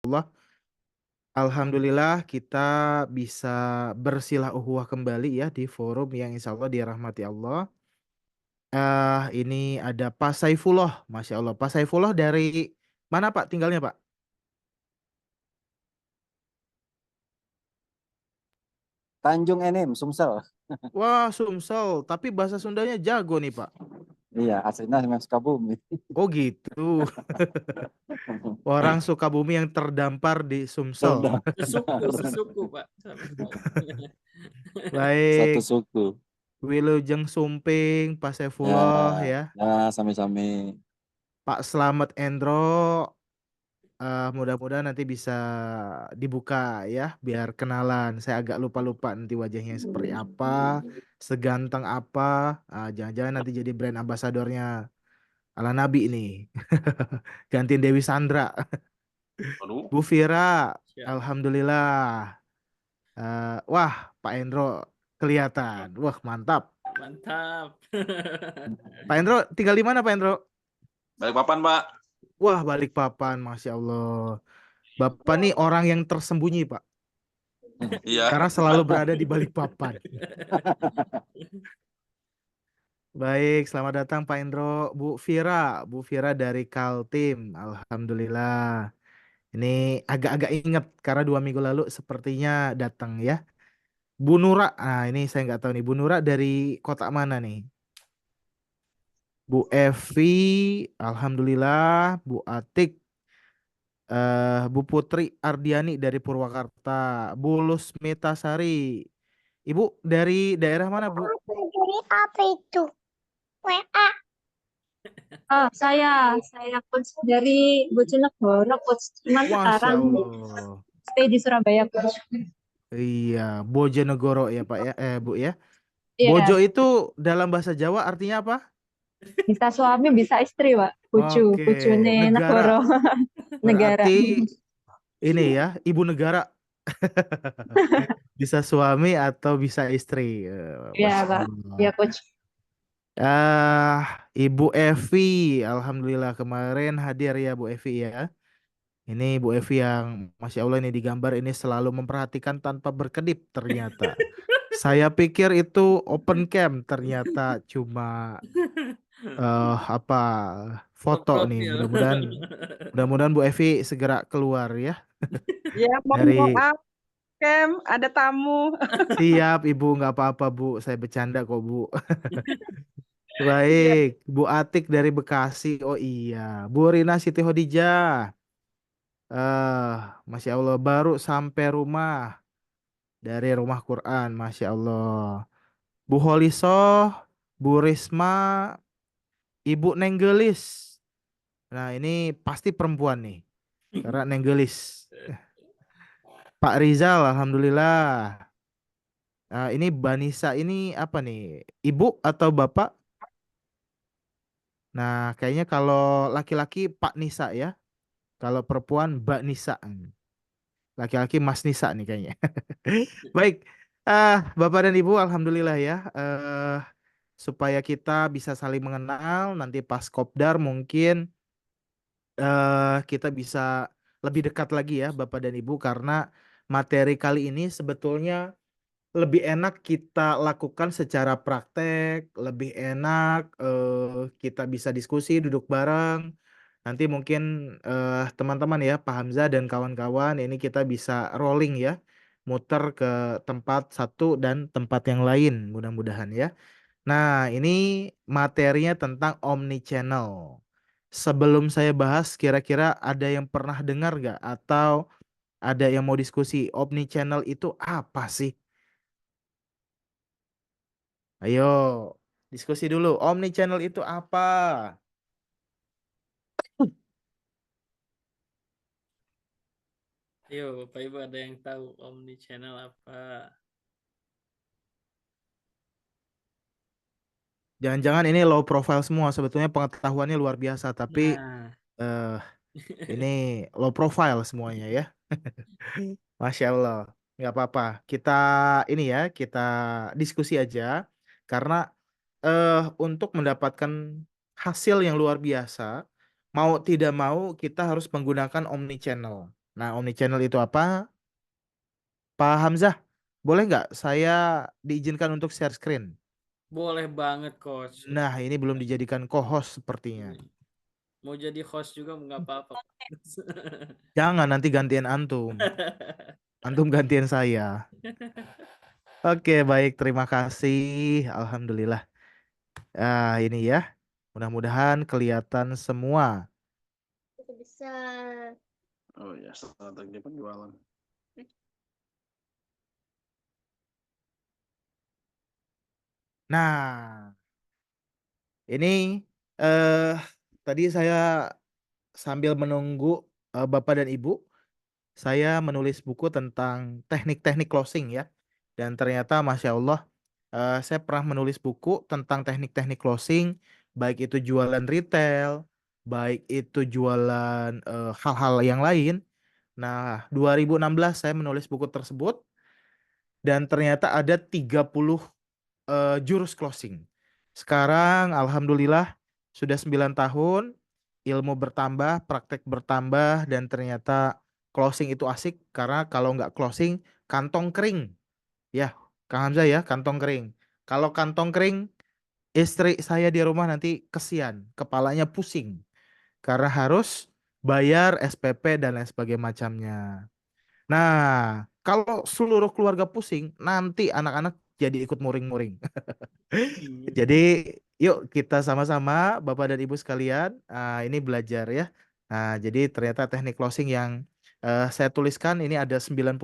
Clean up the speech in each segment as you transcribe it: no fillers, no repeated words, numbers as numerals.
Allah. Alhamdulillah kita bisa bersilah uhuwah kembali ya di forum yang insya Allah dirahmati Allah. Ini ada Pak Saifullah, Masya Allah. Pak Saifullah dari mana Pak tinggalnya Pak? Tanjung Enim, Sumsel. Wah Sumsel, tapi bahasa Sundanya jago nih Pak. Iya, aslinya memang Sukabumi. Oh gitu. Orang Sukabumi yang terdampar di Sumsel. Sudah. Sesuku, Pak. Satu Baik, suku. Wilujeng Sumping, Pak Ya, Saifullah ya. ya sami-sami. Pak Slamet Endro. Mudah-mudahan nanti bisa dibuka ya, biar kenalan. Saya agak lupa-lupa nanti wajahnya seperti apa, seganteng apa. Jangan-jangan nanti jadi brand ambasadornya ala Nabi ini. Gantiin Dewi Sandra. Aduh. Bu Vira, Siap. Alhamdulillah. Wah, Pak Endro kelihatan. Wah, mantap. Mantap. Pak Endro tinggal di mana Pak Endro? Balikpapan, Pak. Wah, Balikpapan, Masya Allah. Bapak nih orang yang tersembunyi, Pak. Iya. Karena selalu berada di Balikpapan. Baik, selamat datang Pak Indro. Bu Vira dari Kaltim. Alhamdulillah. Ini agak-agak inget karena 2 minggu lalu sepertinya datang ya. Bu Nura, ini saya nggak tahu nih. Bu Nura dari kota mana nih? Bu Evi, Alhamdulillah. Bu Atik, Bu Putri Ardiani dari Purwakarta. Bu Lusmetasari. Ibu dari daerah mana, Bu? Dari apa itu? WA. Saya coach dari Bojonegoro, coach. Cuman Masya sekarang Allah. stay di Surabaya, coach. Iya, Bojonegoro ya Pak ya, Bu ya. Bojo Iya, itu dalam bahasa Jawa artinya apa? bisa suami, bisa istri, Pak. Oke, Bojone negara. negoro, negara. Berarti ini ya, ibu negara. Bisa suami atau bisa istri. Iya, Masya Pak. Allah. Iya, coach. Ibu Evi, Alhamdulillah kemarin hadir ya Bu Evi ya. Ini Bu Evi yang Masya Allah ini digambar ini selalu memperhatikan tanpa berkedip ternyata. Saya pikir itu open cam, ternyata cuma apa foto nih. Profil. Mudah-mudahan Bu Evi segera keluar ya Ya, dari maaf, Kem, ada tamu. siap Ibu, nggak apa-apa Bu, saya bercanda kok Bu. Iya, Baik, Bu Atik dari Bekasi. Oh iya, Bu Rina Siti Hodijah. eh Masya Allah baru sampai rumah dari rumah Quran, Masya Allah. Bu Holisoh, Bu Risma, Ibu Nenggelis. Nah ini pasti perempuan nih, karena Nenggelis. Pak Rizal, Alhamdulillah. Ini Banisa ini apa nih? Ibu atau bapak? Nah, kayaknya kalau laki-laki Pak Nisa ya. Kalau perempuan Mbak Nisa. Laki-laki Mas Nisa nih kayaknya. Baik. Bapak dan Ibu, Alhamdulillah ya. Supaya kita bisa saling mengenal. Nanti pas kopdar mungkin kita bisa lebih dekat lagi ya Bapak dan Ibu. Karena materi kali ini sebetulnya lebih enak kita lakukan secara praktek, lebih enak kita bisa diskusi, duduk bareng. Nanti mungkin teman-teman ya, Pak Hamzah dan kawan-kawan, ini kita bisa rolling ya, muter ke tempat satu dan tempat yang lain, mudah-mudahan ya. Nah, ini materinya tentang omnichannel. Sebelum saya bahas, kira-kira ada yang pernah dengar nggak? Atau ada yang mau diskusi, omnichannel itu apa sih? Ayo, diskusi dulu. Omnichannel itu apa? Yo, Bapak Ibu ada yang tahu Omni Channel apa? Jangan-jangan ini low profile semua. Sebetulnya pengetahuannya luar biasa, tapi Nah, eh ini low profile semuanya ya. Masya Allah. Nggak apa-apa. Kita ini ya, kita diskusi aja. Karena untuk mendapatkan hasil yang luar biasa, mau tidak mau kita harus menggunakan omnichannel. Nah, omnichannel itu apa? Pak Hamzah, boleh nggak saya diizinkan untuk share screen? Boleh banget, Coach. Nah, ini belum dijadikan co-host sepertinya. Mau jadi host juga nggak apa-apa. Jangan nanti gantian antum. Antum gantian saya. Oke, baik. Terima kasih. Alhamdulillah. Ini ya. Mudah-mudahan kelihatan semua. Besar. Oh ya, strategi penjualan. Nah, ini eh tadi saya sambil menunggu Bapak dan Ibu, saya menulis buku tentang teknik-teknik closing ya. Dan ternyata Masya Allah, saya pernah menulis buku tentang teknik-teknik closing, baik itu jualan retail, baik itu jualan hal-hal yang lain. Nah, 2016 saya menulis buku tersebut dan ternyata ada 30 jurus closing. Sekarang Alhamdulillah sudah 9 tahun, ilmu bertambah, praktek bertambah, dan ternyata closing itu asik karena kalau nggak closing, kantong kering. Ya, Kang Hamzah ya, kantong kering. Kalau kantong kering, istri saya di rumah nanti kesian, kepalanya pusing. Karena harus bayar SPP dan lain sebagainya macamnya. Nah, kalau seluruh keluarga pusing, nanti anak-anak jadi ikut muring-muring. Iya. Jadi, yuk kita sama-sama, Bapak dan Ibu sekalian, ini belajar ya. Nah, jadi ternyata teknik closing yang saya tuliskan ini ada 99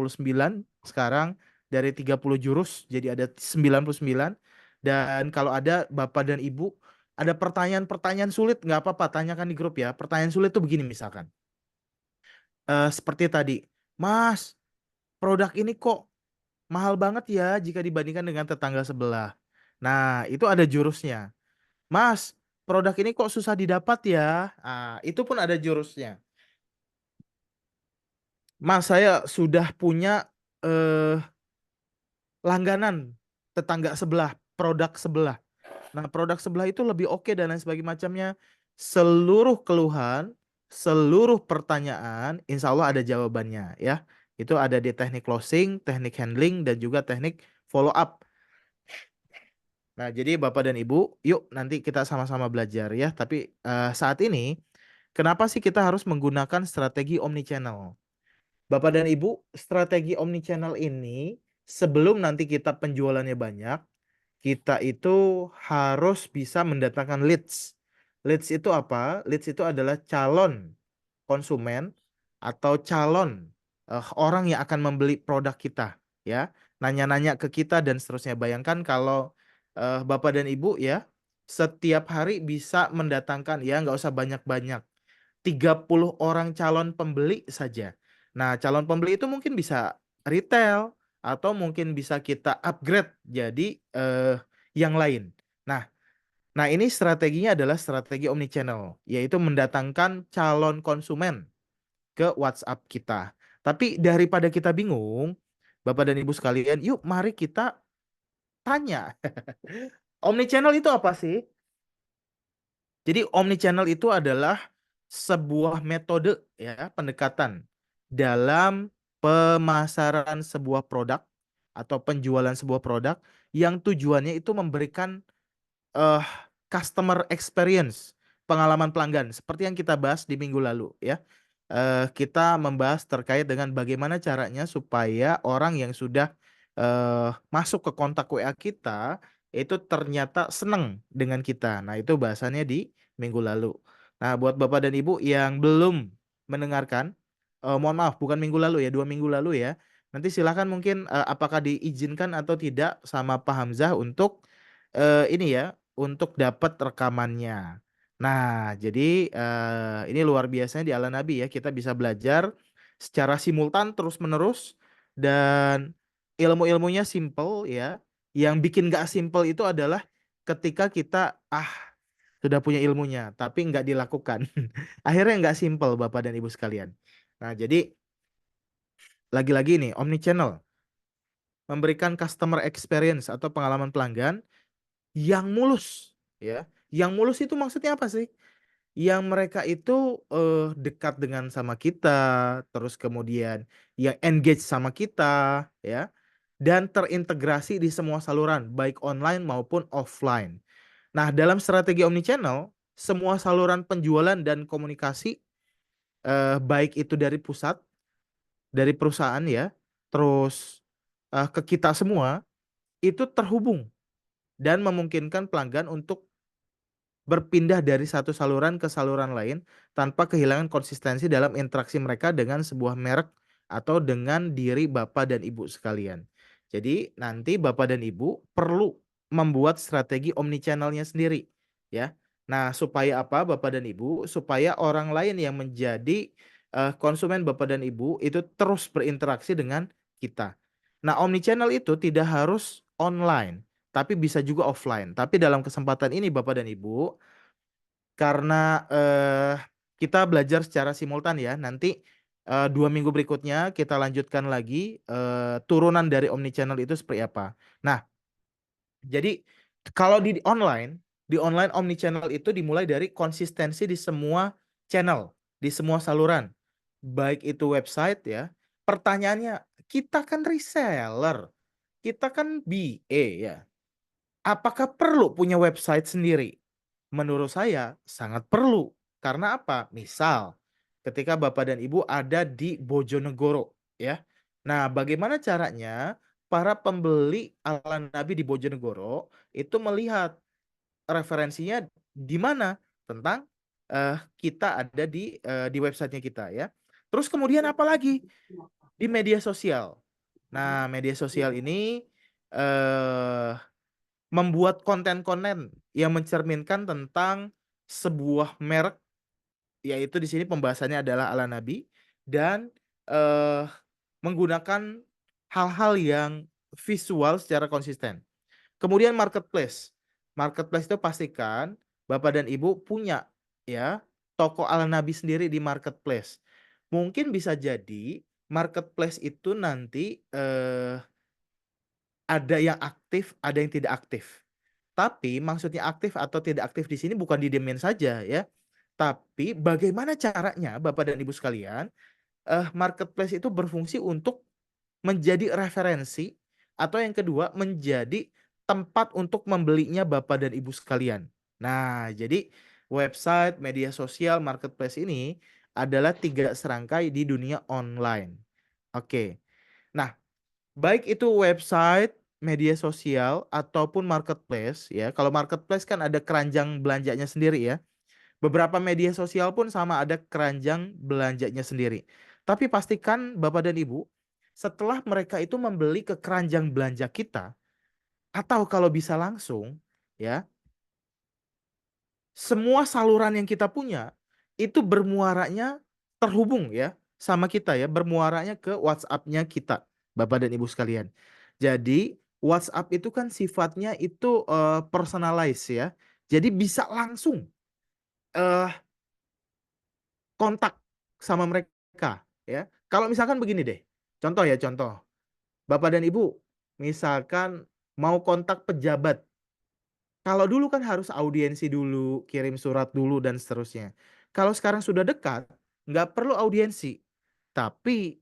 sekarang dari 30 jurus, jadi ada 99. Dan kalau ada Bapak dan Ibu, ada pertanyaan-pertanyaan sulit, nggak apa-apa, tanyakan di grup ya. Pertanyaan sulit tuh begini misalkan. Seperti tadi, Mas, produk ini kok mahal banget ya jika dibandingkan dengan tetangga sebelah. Nah, itu ada jurusnya. Mas, produk ini kok susah didapat ya? Itu pun ada jurusnya. Mas, saya sudah punya eh, langganan tetangga sebelah, produk sebelah. Nah, produk sebelah itu lebih oke dan lain sebagainya macamnya. Seluruh keluhan, seluruh pertanyaan, insya Allah ada jawabannya ya. Itu ada di teknik closing, teknik handling, dan juga teknik follow up. Nah, jadi Bapak dan Ibu, yuk nanti kita sama-sama belajar ya. Tapi saat ini, kenapa sih kita harus menggunakan strategi omnichannel? Bapak dan Ibu, strategi omnichannel ini sebelum nanti kita penjualannya banyak, kita itu harus bisa mendatangkan leads. Leads itu apa? Leads itu adalah calon konsumen atau calon orang yang akan membeli produk kita, ya. Nanya-nanya ke kita dan seterusnya. Bayangkan kalau Bapak dan Ibu ya setiap hari bisa mendatangkan ya nggak usah banyak-banyak 30 orang calon pembeli saja. Nah, calon pembeli itu mungkin bisa retail atau mungkin bisa kita upgrade jadi yang lain. Nah, ini strateginya adalah strategi omnichannel, yaitu mendatangkan calon konsumen ke WhatsApp kita. Tapi daripada kita bingung, Bapak dan Ibu sekalian, yuk mari kita tanya. Omnichannel itu apa sih? Jadi omnichannel itu adalah sebuah metode ya pendekatan dalam pemasaran sebuah produk atau penjualan sebuah produk yang tujuannya itu memberikan eh customer experience, pengalaman pelanggan seperti yang kita bahas di minggu lalu ya. Kita membahas terkait dengan bagaimana caranya supaya orang yang sudah masuk ke kontak WA kita itu ternyata senang dengan kita. Nah, itu bahasannya di minggu lalu. Nah, buat Bapak dan Ibu yang belum mendengarkan, mohon maaf, bukan minggu lalu ya, 2 minggu lalu ya. Nanti silakan mungkin apakah diizinkan atau tidak sama Pak Hamzah untuk ini ya, untuk dapat rekamannya. Nah, jadi ini luar biasanya di Ala Nabi ya, kita bisa belajar secara simultan terus-menerus dan ilmu-ilmunya simple ya. Yang bikin gak simple itu adalah ketika kita sudah punya ilmunya, tapi nggak dilakukan. Akhirnya nggak simple Bapak dan Ibu sekalian. Nah, jadi lagi-lagi nih, omnichannel memberikan customer experience atau pengalaman pelanggan yang mulus ya. Yang mulus itu maksudnya apa sih? yang mereka itu dekat dengan sama kita, terus kemudian yang engage sama kita, ya, dan terintegrasi di semua saluran, baik online maupun offline. Nah, dalam strategi omnichannel, semua saluran penjualan dan komunikasi, baik itu dari pusat, dari perusahaan ya, terus ke kita semua, itu terhubung dan memungkinkan pelanggan untuk berpindah dari satu saluran ke saluran lain tanpa kehilangan konsistensi dalam interaksi mereka dengan sebuah merek atau dengan diri Bapak dan Ibu sekalian. Jadi nanti Bapak dan Ibu perlu membuat strategi omnichannelnya sendiri, ya. Nah, supaya apa Bapak dan Ibu? Supaya orang lain yang menjadi konsumen Bapak dan Ibu itu terus berinteraksi dengan kita. Nah, omnichannel itu tidak harus online, tapi bisa juga offline. Tapi dalam kesempatan ini Bapak dan Ibu, karena kita belajar secara simultan ya, nanti 2 minggu berikutnya kita lanjutkan lagi turunan dari omnichannel itu seperti apa. Nah, jadi kalau di online omnichannel itu dimulai dari konsistensi di semua channel, di semua saluran, baik itu website ya. Pertanyaannya, kita kan reseller, kita kan BA ya. Apakah perlu punya website sendiri? Menurut saya sangat perlu. Karena apa? Misal, ketika Bapak dan Ibu ada di Bojonegoro, ya. Nah, bagaimana caranya para pembeli ala Nabi di Bojonegoro itu melihat referensinya di mana tentang kita ada di websitenya kita ya. Terus kemudian apa lagi? Di media sosial. Nah, media sosial ini eh membuat konten-konten yang mencerminkan tentang sebuah merek, yaitu di sini pembahasannya adalah ala Nabi, dan eh, menggunakan hal-hal yang visual secara konsisten. Kemudian marketplace. Marketplace itu pastikan Bapak dan Ibu punya ya toko ala Nabi sendiri di marketplace. Mungkin bisa jadi marketplace itu nanti ada yang aktif, ada yang tidak aktif. Tapi maksudnya aktif atau tidak aktif di sini bukan didiemin saja ya. Tapi bagaimana caranya Bapak dan Ibu sekalian, marketplace itu berfungsi untuk menjadi referensi atau yang kedua menjadi tempat untuk membelinya Bapak dan Ibu sekalian. Nah, jadi website, media sosial, marketplace ini adalah 3 serangkai di dunia online. Oke. Nah, baik itu website, media sosial ataupun marketplace ya. Kalau marketplace kan ada keranjang belanjanya sendiri ya. Beberapa media sosial pun sama ada keranjang belanjanya sendiri. Tapi pastikan Bapak dan Ibu setelah mereka itu membeli ke keranjang belanja kita atau kalau bisa langsung ya, semua saluran yang kita punya itu bermuaranya terhubung ya sama kita ya, bermuaranya ke WhatsApp-nya kita, Bapak dan Ibu sekalian. Jadi WhatsApp itu kan sifatnya itu personalize ya. Jadi bisa langsung eh kontak sama mereka ya. Kalau misalkan begini deh. Contoh ya, contoh. Bapak dan Ibu misalkan mau kontak pejabat. Kalau dulu kan harus audiensi dulu, kirim surat dulu dan seterusnya. Kalau sekarang sudah dekat, nggak perlu audiensi. Tapi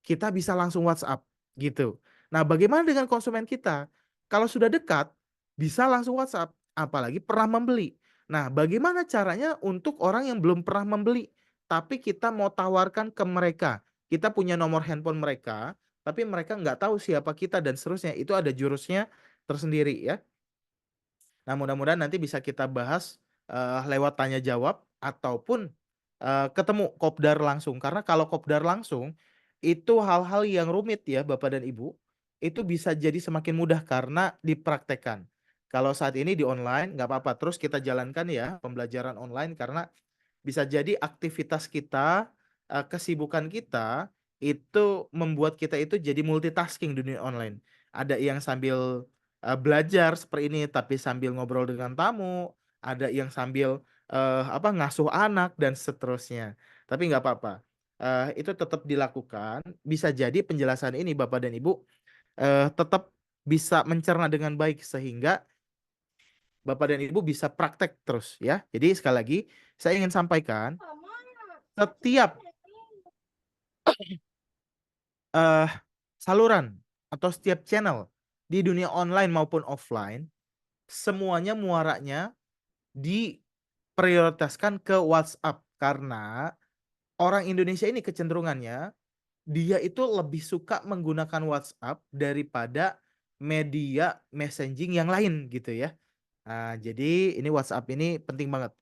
kita bisa langsung WhatsApp gitu. Nah, bagaimana dengan konsumen kita? Kalau sudah dekat, bisa langsung WhatsApp, apalagi pernah membeli. Nah, bagaimana caranya untuk orang yang belum pernah membeli, tapi kita mau tawarkan ke mereka? Kita punya nomor handphone mereka, tapi mereka nggak tahu siapa kita dan seterusnya. Itu ada jurusnya tersendiri ya. Nah, mudah-mudahan nanti bisa kita bahas lewat tanya jawab ataupun ketemu kopdar langsung. Karena kalau kopdar langsung itu hal-hal yang rumit ya Bapak dan Ibu, itu bisa jadi semakin mudah karena dipraktekkan. Kalau saat ini di online nggak apa-apa, terus kita jalankan ya pembelajaran online karena bisa jadi aktivitas kita, kesibukan kita itu membuat kita itu jadi multitasking di dunia online. Ada yang sambil belajar seperti ini tapi sambil ngobrol dengan tamu, ada yang sambil ngasuh anak dan seterusnya. Tapi nggak apa-apa. Itu tetap dilakukan. Bisa jadi penjelasan ini Bapak dan Ibu tetap bisa mencerna dengan baik sehingga Bapak dan Ibu bisa praktek terus ya. Jadi sekali lagi saya ingin sampaikan setiap eh, saluran atau setiap channel di dunia online maupun offline semuanya muaranya diprioritaskan ke WhatsApp karena orang Indonesia ini kecenderungannya dia itu lebih suka menggunakan WhatsApp daripada media messaging yang lain gitu ya. Nah, jadi ini WhatsApp ini penting banget.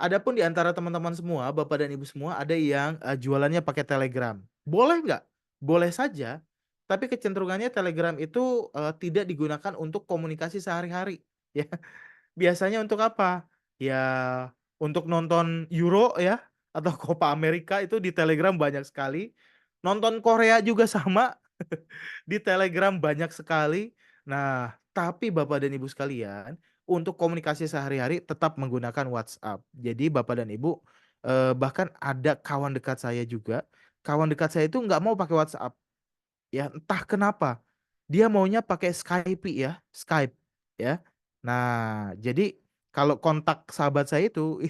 Adapun di antara teman-teman semua, Bapak dan Ibu semua, ada yang jualannya pakai Telegram. Boleh nggak? Boleh saja. Tapi kecenderungannya Telegram itu tidak digunakan untuk komunikasi sehari-hari. Ya, biasanya untuk apa? Ya, untuk nonton Euro ya, atau Copa America itu di Telegram banyak sekali. Nonton Korea juga sama, di Telegram banyak sekali. Nah, tapi Bapak dan Ibu sekalian, untuk komunikasi sehari-hari tetap menggunakan WhatsApp. Jadi Bapak dan Ibu, bahkan ada kawan dekat saya juga, kawan dekat saya itu nggak mau pakai WhatsApp. Ya, entah kenapa. Dia maunya pakai Skype ya, Skype ya. Nah, jadi kalau kontak sahabat saya itu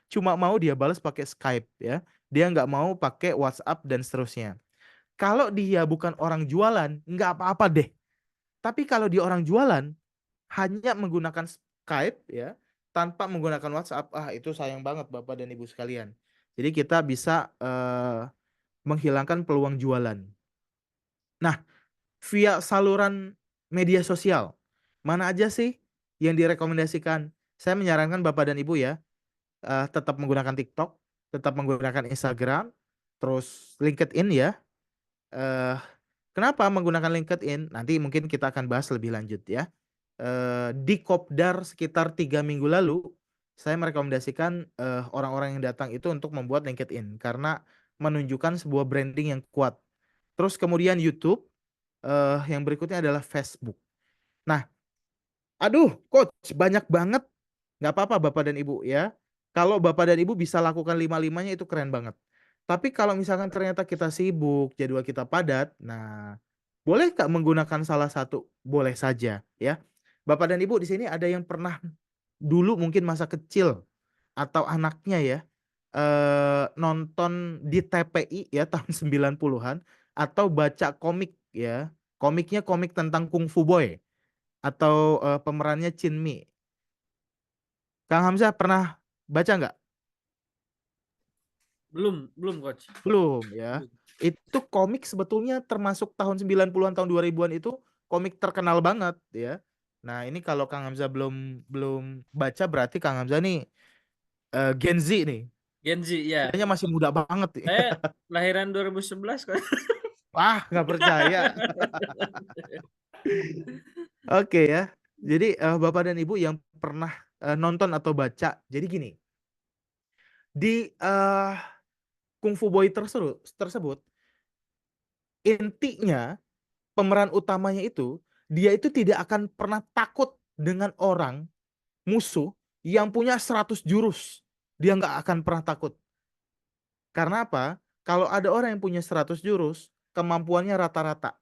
cuma mau dia balas pakai Skype ya. Dia nggak mau pakai WhatsApp dan seterusnya. Kalau dia bukan orang jualan, nggak apa-apa deh. Tapi kalau dia orang jualan, hanya menggunakan Skype ya, tanpa menggunakan WhatsApp, itu sayang banget Bapak dan Ibu sekalian. Jadi kita bisa menghilangkan peluang jualan. Nah, via saluran media sosial, mana aja sih yang direkomendasikan? Saya menyarankan Bapak dan Ibu ya, tetap menggunakan TikTok, tetap menggunakan Instagram, terus LinkedIn ya. Eh, Kenapa menggunakan LinkedIn? Nanti mungkin kita akan bahas lebih lanjut ya. Di Kopdar sekitar 3 minggu lalu, saya merekomendasikan orang-orang yang datang itu untuk membuat LinkedIn karena menunjukkan sebuah branding yang kuat. Terus kemudian YouTube, yang berikutnya adalah Facebook. Nah, aduh, Coach, banyak banget. Nggak apa-apa Bapak dan Ibu ya. Kalau Bapak dan Ibu bisa lakukan lima-limanya itu keren banget. Tapi kalau misalkan ternyata kita sibuk, jadwal kita padat, nah boleh nggak menggunakan salah satu? Boleh saja ya. Bapak dan Ibu di sini ada yang pernah dulu mungkin masa kecil atau anaknya ya nonton di TPI ya tahun 90-an atau baca komik ya. Komiknya komik tentang Kung Fu Boy atau pemerannya Chin Mi. Kang Hamzah pernah baca nggak? Belum coach. Belum ya. Belum. Itu komik sebetulnya termasuk tahun 90-an tahun 2000-an itu komik terkenal banget ya. Nah, ini kalau Kang Hamzah belum belum baca berarti Kang Hamzah nih Gen Z nih. Gen Z ya. Kayaknya masih muda banget nih. Saya lahiran 2011 kok. Wah, nggak percaya. Oke ya. Jadi Bapak dan Ibu yang pernah nonton atau baca. Jadi gini. Di Kung Fu Boy tersebut intinya pemeran utamanya itu dia itu tidak akan pernah takut dengan orang musuh yang punya 100 jurus. Dia nggak akan pernah takut. Karena apa? Kalau ada orang yang punya 100 jurus, kemampuannya rata-rata.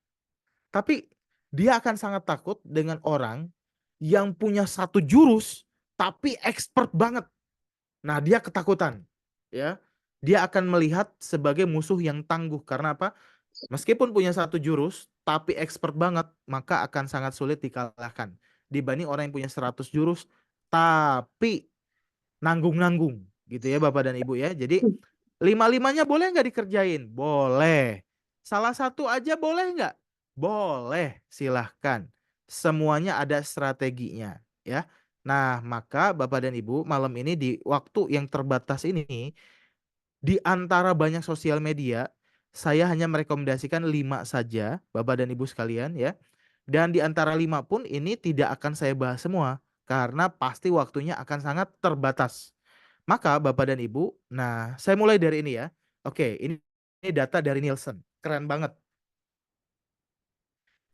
Tapi dia akan sangat takut dengan orang yang punya 1 jurus tapi expert banget. Nah, dia ketakutan. Ya. Dia akan melihat sebagai musuh yang tangguh. Karena apa? Meskipun punya 1 jurus, tapi expert banget, maka akan sangat sulit dikalahkan. Dibanding orang yang punya 100 jurus, tapi nanggung-nanggung. Gitu ya Bapak dan Ibu ya. Jadi lima-limanya boleh nggak dikerjain? Boleh. Salah satu aja boleh nggak? Boleh, silahkan. Semuanya ada strateginya ya. Nah, maka Bapak dan Ibu malam ini di waktu yang terbatas ini, di antara banyak sosial media, saya hanya merekomendasikan 5 saja, Bapak dan Ibu sekalian ya. Dan di antara 5 pun ini tidak akan saya bahas semua, karena pasti waktunya akan sangat terbatas. Maka Bapak dan Ibu, nah saya mulai dari ini ya. Oke, ini data dari Nielsen. Keren banget.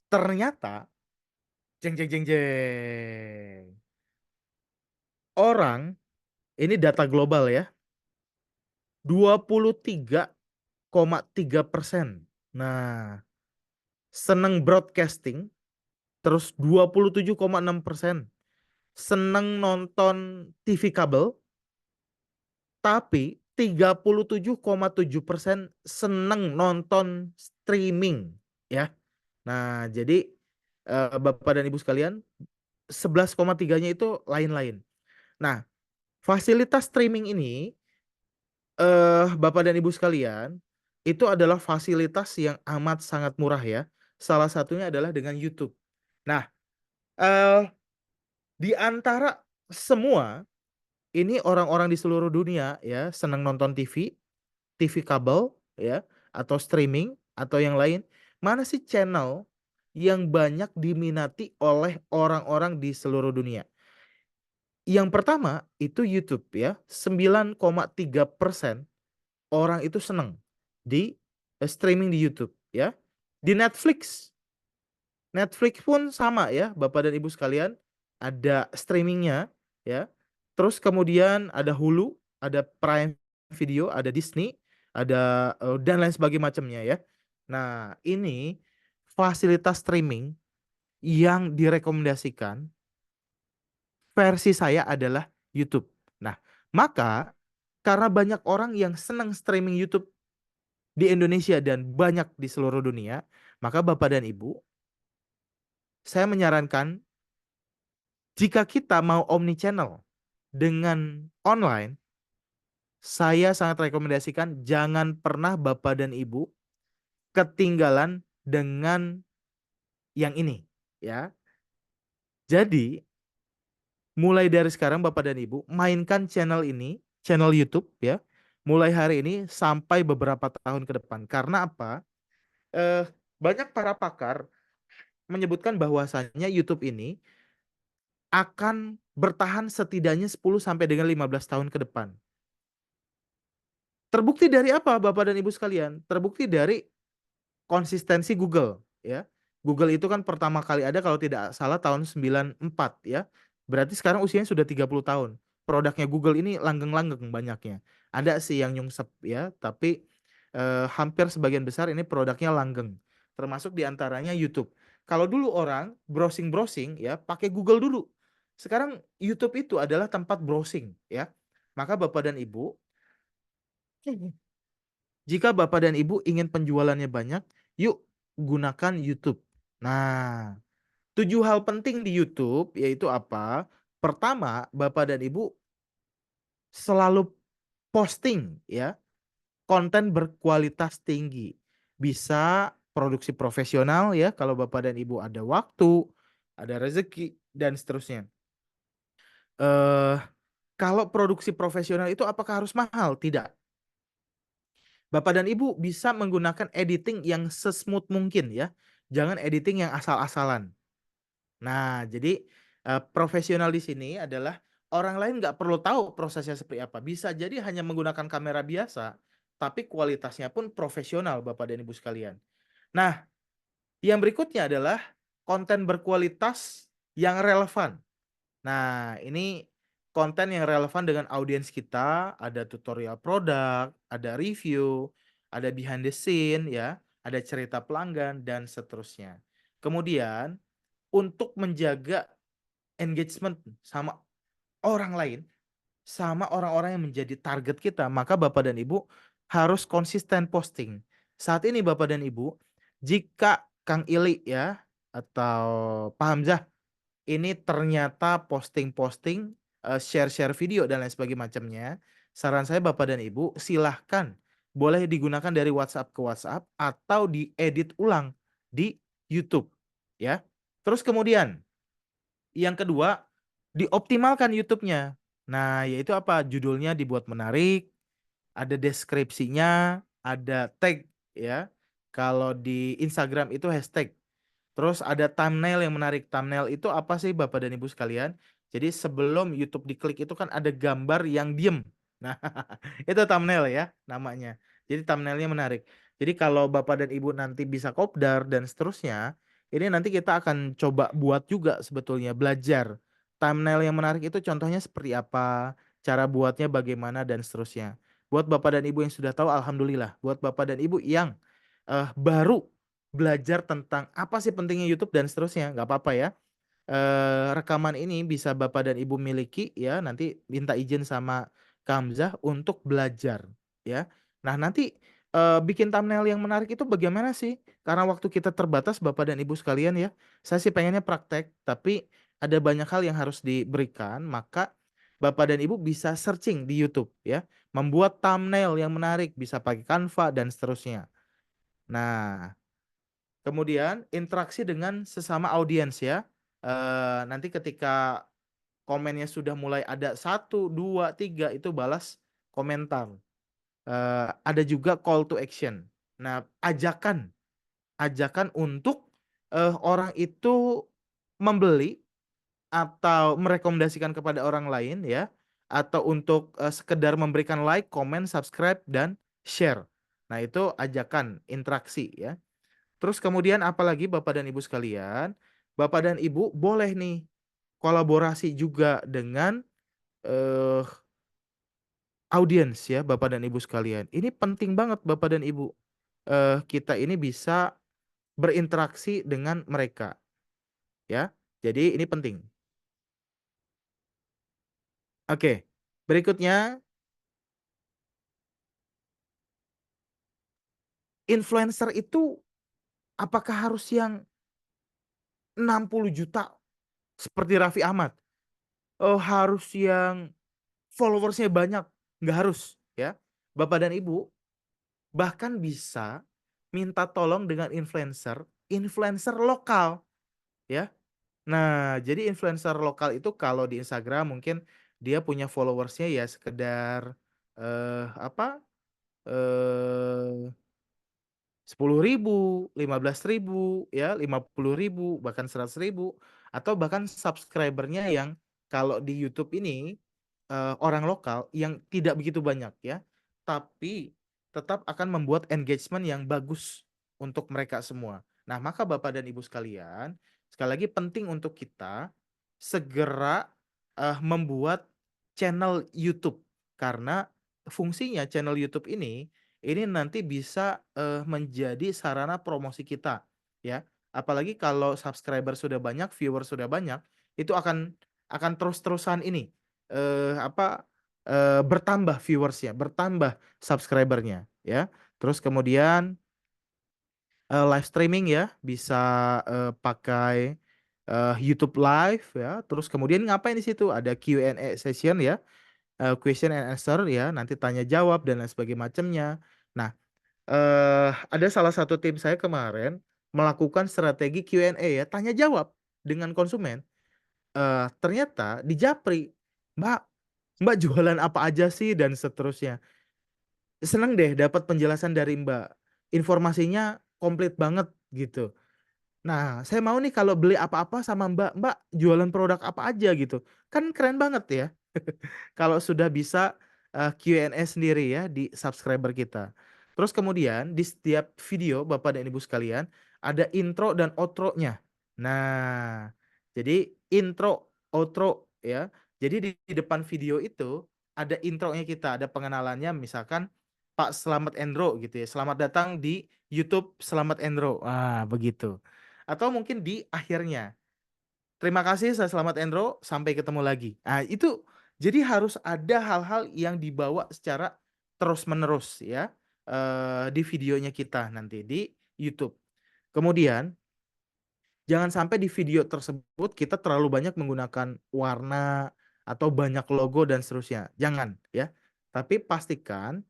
Ternyata, jeng jeng jeng jeng. Orang, ini data global ya, 23,3%. Nah, seneng broadcasting, terus 27,6%. seneng nonton TV kabel, tapi 37,7% seneng nonton streaming ya. Nah, jadi Bapak dan Ibu sekalian, 11,3-nya itu lain-lain. Nah, fasilitas streaming ini Bapak dan Ibu sekalian, itu adalah fasilitas yang amat sangat murah ya. Salah satunya adalah dengan YouTube. Nah, eh di antara semua ini orang-orang di seluruh dunia ya senang nonton TV kabel ya atau streaming atau yang lain. Mana sih channel yang banyak diminati oleh orang-orang di seluruh dunia? Yang pertama itu YouTube ya. 9,3% orang itu senang di streaming di YouTube ya. Di Netflix pun sama ya, Bapak dan Ibu sekalian, ada streamingnya ya. Terus kemudian ada Hulu, ada Prime Video, ada Disney, ada dan lain sebagainya macamnya ya. Nah, ini fasilitas streaming yang direkomendasikan versi saya adalah YouTube. Nah, maka karena banyak orang yang senang streaming YouTube di Indonesia dan banyak di seluruh dunia, maka Bapak dan Ibu, saya menyarankan jika kita mau omnichannel dengan online, saya sangat rekomendasikan jangan pernah Bapak dan Ibu ketinggalan dengan yang ini ya. Jadi mulai dari sekarang Bapak dan Ibu mainkan channel ini, channel YouTube ya. Mulai hari ini sampai beberapa tahun ke depan. Karena apa? Banyak para pakar menyebutkan bahwasannya YouTube ini akan bertahan setidaknya 10 sampai dengan 15 tahun ke depan. Terbukti dari apa Bapak dan Ibu sekalian? Terbukti dari konsistensi Google ya. Google itu kan pertama kali ada kalau tidak salah tahun 94 ya. Berarti sekarang usianya sudah 30 tahun. Produknya Google ini langgeng-langgeng banyaknya. Ada sih yang nyungsep ya, tapi hampir sebagian besar ini produknya langgeng. Termasuk diantaranya YouTube. Kalau dulu orang browsing-browsing ya pakai Google dulu. Sekarang YouTube itu adalah tempat browsing ya. Maka Bapak dan Ibu, jika Bapak dan Ibu ingin penjualannya banyak, yuk gunakan YouTube. Nah, 7 hal penting di YouTube yaitu apa? Pertama, Bapak dan Ibu selalu posting ya, konten berkualitas tinggi. Bisa produksi profesional ya, kalau Bapak dan Ibu ada waktu, ada rezeki, dan seterusnya. Kalau produksi profesional itu apakah harus mahal? Tidak. Bapak dan Ibu bisa menggunakan editing yang sesmooth mungkin ya. Jangan editing yang asal-asalan. Nah, jadi profesional di sini adalah orang lain nggak perlu tahu prosesnya seperti apa. Bisa jadi hanya menggunakan kamera biasa, tapi kualitasnya pun profesional Bapak dan Ibu sekalian. Nah, yang berikutnya adalah konten berkualitas yang relevan. Nah, ini konten yang relevan dengan audiens kita, ada tutorial produk, ada review, ada behind the scene ya, ada cerita pelanggan dan seterusnya. Kemudian untuk menjaga engagement sama orang lain, sama orang-orang yang menjadi target kita, maka Bapak dan Ibu harus konsisten posting. Saat ini Bapak dan Ibu, jika Kang Ili ya atau Pak Hamzah ini ternyata posting-posting, share-share video dan lain sebagainya macamnya, saran saya Bapak dan Ibu silahkan boleh digunakan dari WhatsApp ke WhatsApp atau diedit ulang di YouTube ya. Terus kemudian yang kedua, dioptimalkan YouTube-nya. Nah, yaitu apa? Judulnya dibuat menarik, ada deskripsinya, ada tag ya. Kalau di Instagram itu hashtag. Terus ada thumbnail yang menarik. Thumbnail itu apa sih Bapak dan Ibu sekalian? Jadi sebelum YouTube diklik itu kan ada gambar yang diem. Nah, itu thumbnail ya namanya. Jadi thumbnailnya menarik. Jadi kalau Bapak dan Ibu nanti bisa kopdar dan seterusnya, ini nanti kita akan coba buat juga sebetulnya belajar. Thumbnail yang menarik itu contohnya seperti apa, cara buatnya bagaimana dan seterusnya. Buat Bapak dan Ibu yang sudah tahu, alhamdulillah. Buat Bapak dan Ibu yang baru belajar tentang apa sih pentingnya YouTube dan seterusnya, nggak apa-apa ya. rekaman ini bisa Bapak dan Ibu miliki ya, nanti minta izin sama Kamzah untuk belajar ya. Nah, nanti bikin thumbnail yang menarik itu bagaimana sih? Karena waktu kita terbatas Bapak dan Ibu sekalian ya. Saya sih pengennya praktek, tapi ada banyak hal yang harus diberikan, maka Bapak dan Ibu bisa searching di YouTube ya, membuat thumbnail yang menarik, bisa pakai Canva dan seterusnya. Nah, kemudian interaksi dengan sesama audiens ya. Nanti ketika komennya sudah mulai ada 1, 2, 3 itu balas komentar. Ada juga call to action. Nah, ajakan untuk orang itu membeli atau merekomendasikan kepada orang lain ya, atau untuk sekedar memberikan like, comment, subscribe dan share. Nah, itu ajakan interaksi ya. Terus kemudian apalagi Bapak dan Ibu sekalian, Bapak dan Ibu boleh nih kolaborasi juga dengan eh, audiens ya Bapak dan Ibu sekalian. Ini penting banget Bapak dan Ibu. Kita ini bisa berinteraksi dengan mereka ya. Jadi ini penting. Oke, berikutnya influencer itu apakah harus yang 60 juta seperti Raffi Ahmad? Harus yang followersnya banyak? Nggak harus ya. Bapak dan Ibu bahkan bisa minta tolong dengan influencer lokal ya. Nah, jadi influencer lokal itu kalau di Instagram mungkin dia punya followersnya ya sekedar apa? 10.000, 15.000, ya 50.000, bahkan 100.000, atau bahkan subscribernya yang kalau di YouTube ini orang lokal yang tidak begitu banyak ya, tapi tetap akan membuat engagement yang bagus untuk mereka semua. Nah, maka Bapak dan Ibu sekalian, sekali lagi penting untuk kita segera membuat channel YouTube, karena fungsinya channel YouTube ini nanti bisa menjadi sarana promosi kita ya. Apalagi kalau subscriber sudah banyak, viewer sudah banyak, itu akan terus-terusan ini bertambah viewersnya, bertambah subscribernya ya. Terus kemudian live streaming ya, bisa pakai YouTube Live ya. Terus kemudian ngapain di situ? Ada Q&A session ya, question and answer ya, nanti tanya jawab dan lain sebagainya macamnya. Nah, ada salah satu tim saya kemarin melakukan strategi Q&A ya, tanya jawab dengan konsumen. Ternyata di Japri, Mbak jualan apa aja sih dan seterusnya. Seneng deh dapat penjelasan dari Mbak. Informasinya komplit banget gitu. Nah, saya mau nih kalau beli apa-apa sama Mbak, Mbak jualan produk apa aja gitu. Kan keren banget ya. Kalau sudah bisa Q&A sendiri ya di subscriber kita. Terus kemudian di setiap video Bapak dan Ibu sekalian ada intro dan outro-nya. Nah, jadi intro, outro ya. Jadi di depan video itu ada intronya kita, ada pengenalannya misalkan Pak Slamet Endro gitu ya. Selamat datang di YouTube Slamet Endro. Begitu. Atau mungkin di akhirnya, terima kasih, saya Selamat Endro. Sampai ketemu lagi. Itu jadi harus ada hal-hal yang dibawa secara terus-menerus ya di videonya kita nanti di YouTube. Kemudian jangan sampai di video tersebut kita terlalu banyak menggunakan warna atau banyak logo dan seterusnya. Jangan ya. Tapi pastikan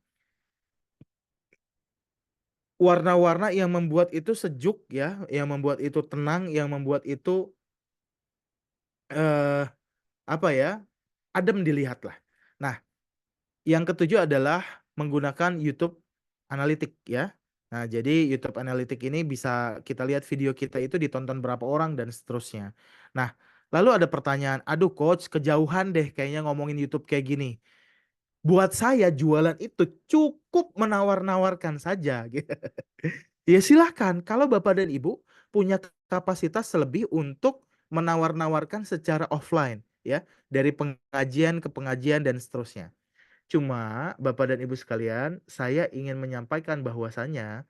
warna-warna yang membuat itu sejuk ya, yang membuat itu tenang, yang membuat itu eh apa ya, adem dilihat lah. Nah, yang ketujuh adalah menggunakan YouTube Analytics ya. Nah, jadi YouTube Analytics ini bisa kita lihat video kita itu ditonton berapa orang dan seterusnya. Nah, lalu ada pertanyaan, aduh coach kejauhan deh kayaknya ngomongin YouTube kayak gini. Buat saya jualan itu cukup menawar-nawarkan saja. Ya silahkan, kalau Bapak dan Ibu punya kapasitas lebih untuk menawar-nawarkan secara offline ya, dari pengajian ke pengajian dan seterusnya. Cuma Bapak dan Ibu sekalian, saya ingin menyampaikan bahwasanya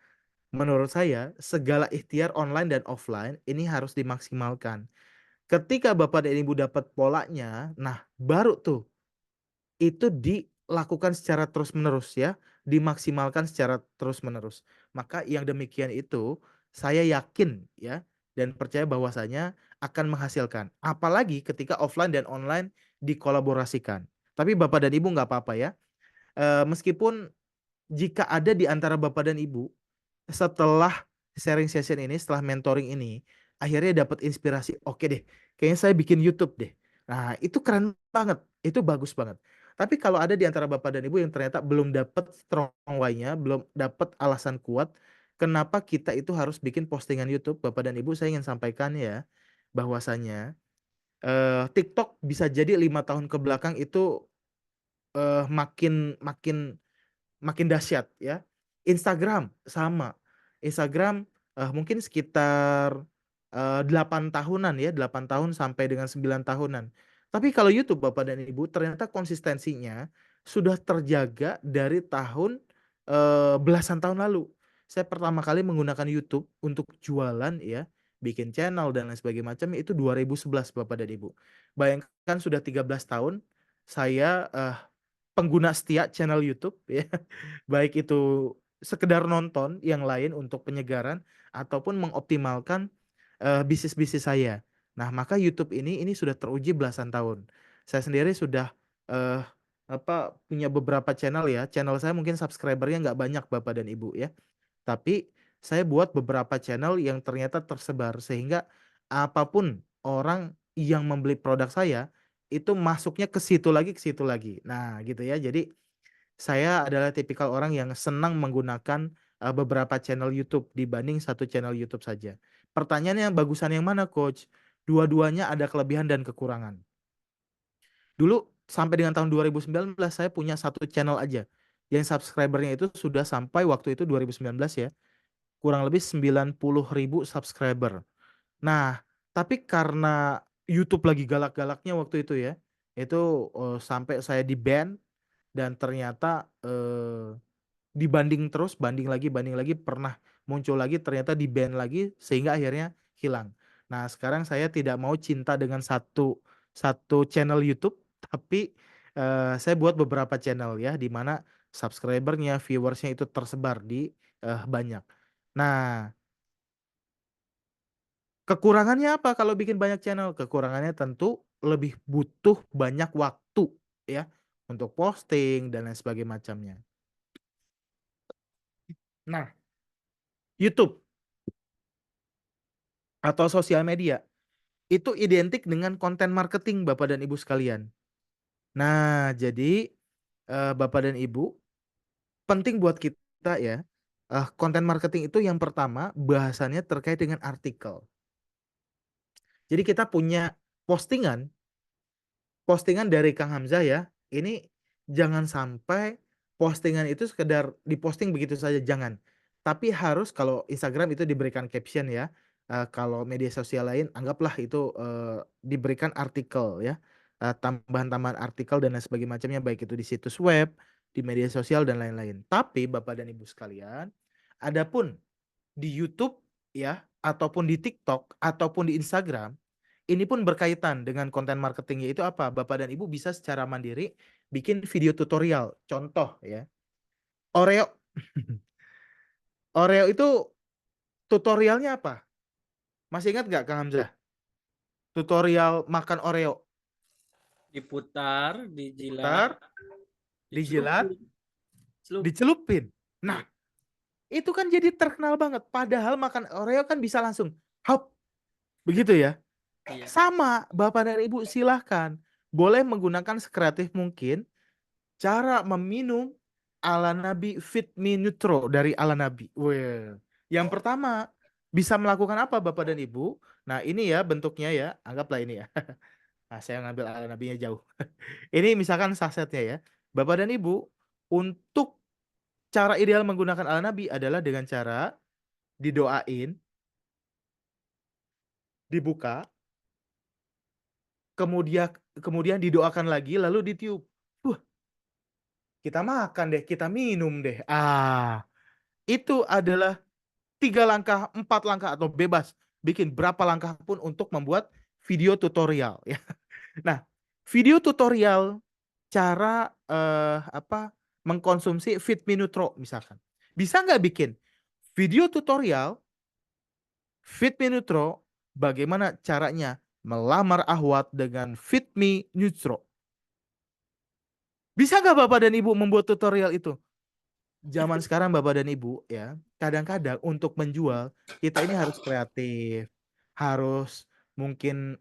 menurut saya segala ikhtiar online dan offline ini harus dimaksimalkan. Ketika Bapak dan Ibu dapat polanya, nah baru tuh itu dilakukan secara terus-menerus ya, dimaksimalkan secara terus-menerus. Maka yang demikian itu saya yakin ya dan percaya bahwasanya akan menghasilkan. Apalagi ketika offline dan online dikolaborasikan. Tapi Bapak dan Ibu nggak apa-apa ya. Meskipun jika ada di antara Bapak dan Ibu setelah sharing session ini, setelah mentoring ini, akhirnya dapat inspirasi. Oke deh, kayaknya saya bikin YouTube deh. Nah, itu keren banget. Itu bagus banget. Tapi kalau ada di antara Bapak dan Ibu yang ternyata belum dapat strong why-nya, belum dapat alasan kuat, kenapa kita itu harus bikin postingan YouTube, Bapak dan Ibu, saya ingin sampaikan ya, bahwasanya TikTok bisa jadi 5 tahun ke belakang itu makin makin makin dahsyat ya. Instagram sama. Instagram mungkin sekitar 8 tahunan ya, 8 tahun sampai dengan 9 tahunan. Tapi kalau YouTube Bapak dan Ibu ternyata konsistensinya sudah terjaga dari tahun belasan tahun lalu. Saya pertama kali menggunakan YouTube untuk jualan ya, bikin channel dan lain sebagainya macam itu 2011 Bapak dan Ibu. Bayangkan sudah 13 tahun saya pengguna setia channel YouTube ya. Baik itu sekedar nonton yang lain untuk penyegaran ataupun mengoptimalkan bisnis-bisnis saya. Nah, maka YouTube ini sudah teruji belasan tahun. Saya sendiri sudah eh, punya beberapa channel ya. Channel saya mungkin subscribernya nggak banyak Bapak dan Ibu ya. Tapi saya buat beberapa channel yang ternyata tersebar sehingga apapun orang yang membeli produk saya itu masuknya ke situ lagi, ke situ lagi. Nah, gitu ya. Jadi saya adalah tipikal orang yang senang menggunakan beberapa channel YouTube dibanding satu channel YouTube saja. Pertanyaannya bagusan yang mana, Coach? Dua-duanya ada kelebihan dan kekurangan. Dulu sampai dengan tahun 2019 saya punya satu channel aja. Yang subscribernya itu sudah sampai waktu itu 2019 ya. Kurang lebih 90.000 subscriber. Nah, tapi karena YouTube lagi galak-galaknya waktu itu ya. Itu sampai saya di-ban dan ternyata dibanding terus, banding lagi pernah muncul lagi ternyata di-ban lagi sehingga akhirnya hilang. Nah, sekarang saya tidak mau cinta dengan satu channel YouTube, tapi saya buat beberapa channel ya di mana subscribernya, viewersnya itu tersebar di banyak. Nah, kekurangannya apa kalau bikin banyak channel? Kekurangannya tentu lebih butuh banyak waktu ya untuk posting dan lain sebagainya macamnya. Nah, YouTube atau sosial media itu identik dengan konten marketing Bapak dan Ibu sekalian. Nah, jadi Bapak dan Ibu penting buat kita ya. Konten marketing itu yang pertama bahasannya terkait dengan artikel. Jadi kita punya postingan dari Kang Hamzah ya. Ini jangan sampai postingan itu sekedar diposting begitu saja, jangan. Tapi harus kalau Instagram itu diberikan caption ya. Kalau media sosial lain anggaplah itu diberikan artikel ya. Tambahan-tambahan artikel dan lain sebagainya macamnya baik itu di situs web, di media sosial dan lain-lain. Tapi Bapak dan Ibu sekalian, adapun di YouTube ya ataupun di TikTok ataupun di Instagram ini pun berkaitan dengan konten marketingnya itu apa? Bapak dan Ibu bisa secara mandiri bikin video tutorial. Contoh ya, Oreo. Oreo itu tutorialnya apa? Masih ingat nggak Kang Hamzah? Tutorial makan Oreo. Diputar, dijilat, Putar, dijilat, dicelupin. dicelupin. Nah, itu kan jadi terkenal banget. Padahal makan Oreo kan bisa langsung hop. Begitu ya. Iya. Sama, Bapak dan Ibu silahkan. Boleh menggunakan sekreatif mungkin cara meminum ala Nabi Fit Me Nutro dari ala Nabi. Well, yang pertama bisa melakukan apa Bapak dan Ibu? Nah ini ya bentuknya ya, anggaplah ini ya. Nah saya ngambil ala Nabinya jauh. Ini misalkan sasetnya ya. Bapak dan Ibu, untuk cara ideal menggunakan ala Nabi adalah dengan cara didoain, dibuka, kemudian didoakan lagi lalu ditiup. Kita makan deh, kita minum deh. Itu adalah 3 langkah, 4 langkah atau bebas bikin berapa langkah pun untuk membuat video tutorial ya. Nah, video tutorial cara mengkonsumsi Feedme Neutro misalkan. Bisa nggak bikin video tutorial Feedme Neutro bagaimana caranya melamar Ahwat dengan Feedme Neutro? Bisa nggak Bapak dan Ibu membuat tutorial itu? Zaman sekarang Bapak dan Ibu ya, kadang-kadang untuk menjual kita ini harus kreatif, harus mungkin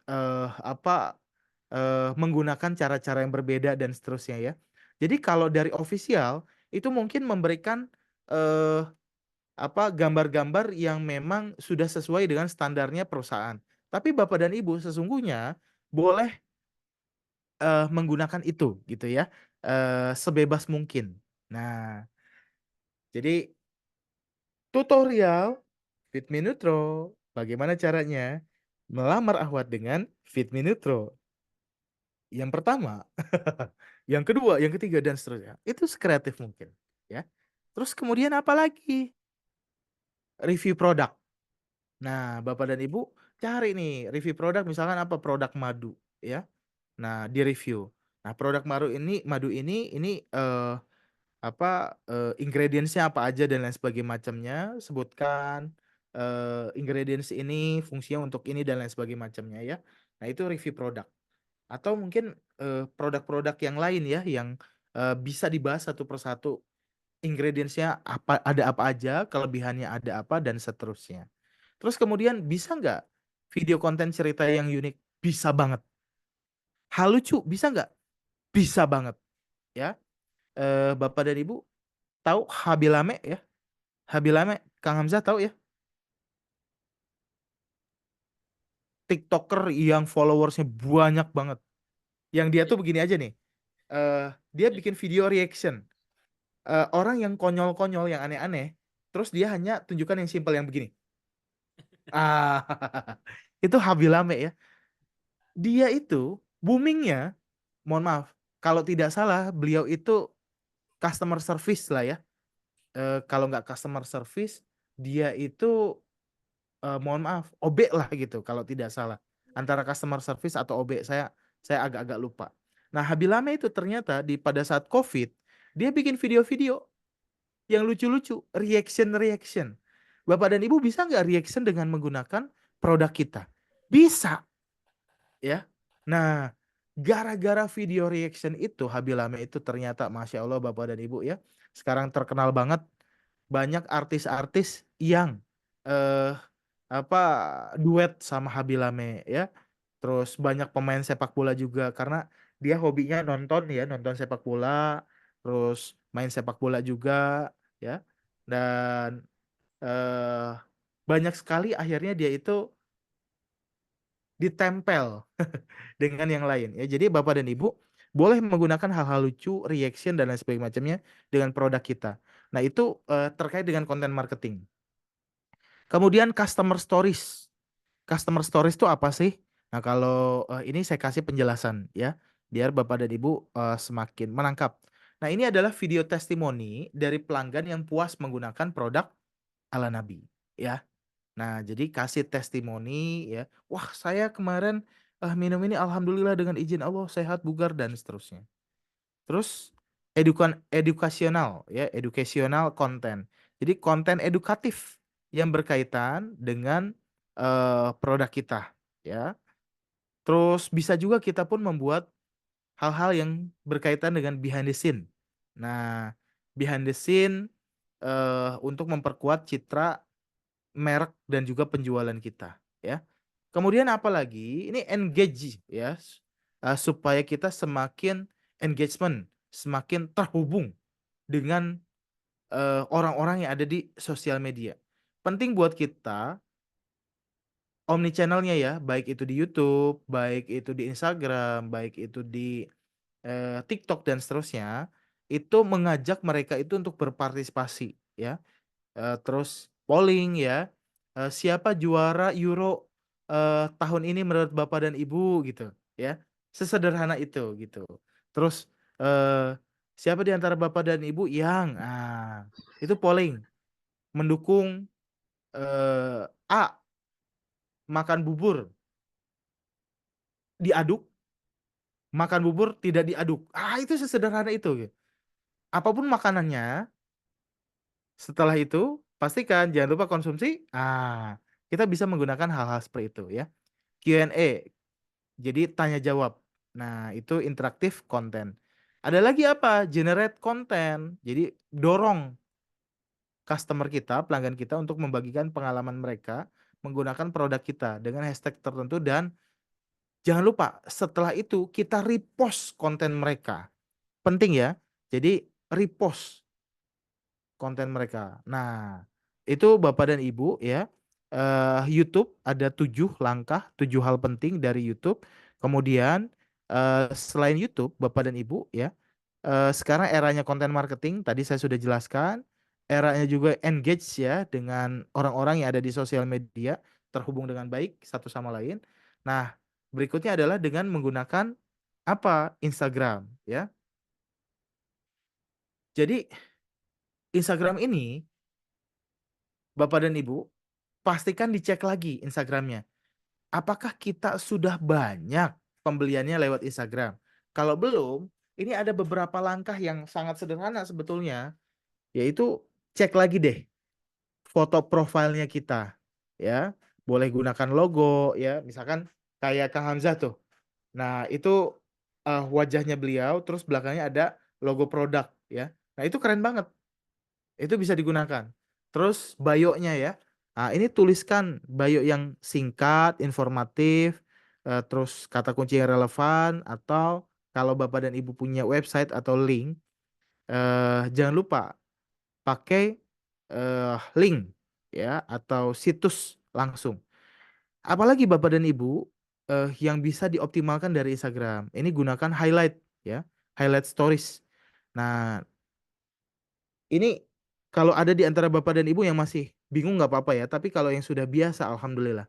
menggunakan cara-cara yang berbeda dan seterusnya ya. Jadi kalau dari official itu mungkin memberikan eh, gambar-gambar yang memang sudah sesuai dengan standarnya perusahaan. Tapi Bapak dan Ibu sesungguhnya boleh menggunakan itu gitu ya, sebebas mungkin. Nah, jadi tutorial Feedme Neutro, bagaimana caranya melamar Ahwat dengan Feedme Neutro. Yang pertama, yang kedua, yang ketiga dan seterusnya. Itu sekreatif mungkin, ya. Terus kemudian apa lagi? Review produk. Nah, Bapak dan Ibu cari nih review produk misalkan apa produk madu, ya. Nah, di review. Nah, produk madu ini ingredientsnya apa aja dan lain sebagainya macamnya, sebutkan ingredients ini fungsinya untuk ini dan lain sebagainya macamnya ya. Nah, itu review produk. Atau mungkin produk-produk yang lain ya yang bisa dibahas satu persatu, ingredientsnya ada apa aja, kelebihannya ada apa dan seterusnya. Terus kemudian bisa nggak video konten cerita yang unik? Bisa banget. Hal lucu bisa nggak? Bisa banget ya. Bapak dan Ibu tahu Habilame ya? Habilame, Kang Hamzah tahu ya? TikToker yang followersnya banyak banget. Yang dia tuh begini aja nih. Dia bikin video reaction. Orang yang konyol-konyol, yang aneh-aneh. Terus dia hanya tunjukkan yang simpel yang begini. Ah, itu Habilame ya. Dia itu boomingnya, mohon maaf, kalau tidak salah beliau itu customer service lah ya. Kalau nggak customer service, dia itu mohon maaf, OB lah gitu kalau tidak salah. Antara customer service atau OB, saya agak-agak lupa. Nah, Habilame itu ternyata pada saat COVID, dia bikin video-video yang lucu-lucu, reaction. Bapak dan Ibu bisa nggak reaction dengan menggunakan produk kita? Bisa, ya. Nah, gara-gara video reaction itu, Habilame itu ternyata, Masya Allah Bapak dan Ibu ya, sekarang terkenal banget. Banyak artis-artis yang eh duet sama Habilame ya. Terus banyak pemain sepak bola juga karena dia hobinya nonton ya, nonton sepak bola, terus main sepak bola juga ya. Dan eh banyak sekali akhirnya dia itu ditempel dengan yang lain ya. Jadi Bapak dan Ibu boleh menggunakan hal-hal lucu, reaction dan lain sebagainya macamnya dengan produk kita. Nah, itu terkait dengan konten marketing. Kemudian customer stories. Customer stories itu apa sih? Nah, kalau ini saya kasih penjelasan ya, biar Bapak dan Ibu semakin menangkap. Nah, ini adalah video testimoni dari pelanggan yang puas menggunakan produk ala Nabi ya. Nah, jadi kasih testimoni ya. Wah, saya kemarin minum ini alhamdulillah dengan izin Allah sehat, bugar dan seterusnya. Terus edukasional ya, educational content. Jadi konten edukatif yang berkaitan dengan produk kita ya. Terus bisa juga kita pun membuat hal-hal yang berkaitan dengan behind the scene. Nah, behind the scene untuk memperkuat citra merek dan juga penjualan kita ya. Kemudian apalagi ini engage ya, supaya kita semakin engagement, semakin terhubung dengan orang-orang yang ada di sosial media. Penting buat kita omni channelnya ya, baik itu di YouTube, baik itu di Instagram, baik itu di TikTok dan seterusnya, itu mengajak mereka itu untuk berpartisipasi ya. Terus polling ya, siapa juara Euro tahun ini menurut Bapak dan Ibu gitu ya, sesederhana itu gitu. Terus siapa di antara Bapak dan Ibu yang itu polling mendukung A makan bubur diaduk, makan bubur tidak diaduk. Itu sesederhana itu gitu. Apapun makanannya, setelah itu pastikan jangan lupa konsumsi. Kita bisa menggunakan hal-hal seperti itu ya. Q&A, jadi tanya jawab. Nah, itu interaktif konten. Ada lagi apa? Generate konten. Jadi dorong customer kita, pelanggan kita untuk membagikan pengalaman mereka menggunakan produk kita dengan hashtag tertentu, dan jangan lupa setelah itu kita repost konten mereka. Penting ya. Jadi repost konten mereka. Nah, itu Bapak dan Ibu ya. YouTube ada 7 langkah, 7 hal penting dari YouTube. Kemudian selain YouTube, Bapak dan Ibu ya, sekarang eranya konten marketing, tadi saya sudah jelaskan. Eranya juga engage ya dengan orang-orang yang ada di sosial media, terhubung dengan baik satu sama lain. Nah, berikutnya adalah dengan menggunakan apa? Instagram ya. Jadi Instagram ini, Bapak dan Ibu, pastikan dicek lagi Instagramnya. Apakah kita sudah banyak pembeliannya lewat Instagram? Kalau belum, ini ada beberapa langkah yang sangat sederhana sebetulnya, yaitu cek lagi deh foto profilnya kita. Ya, boleh gunakan logo ya, misalkan kayak Kang Hamzah tuh. Nah, itu wajahnya beliau, terus belakangnya ada logo produk ya. Nah, itu keren banget. Itu bisa digunakan. Terus bio-nya ya. Nah, ini tuliskan bio yang singkat, informatif, terus kata kunci yang relevan, atau kalau Bapak dan Ibu punya website atau link, jangan lupa pakai link ya atau situs langsung. Apalagi Bapak dan Ibu yang bisa dioptimalkan dari Instagram. Ini gunakan highlight ya, highlight stories. Nah, ini kalau ada di antara Bapak dan Ibu yang masih bingung nggak apa-apa ya, tapi kalau yang sudah biasa alhamdulillah.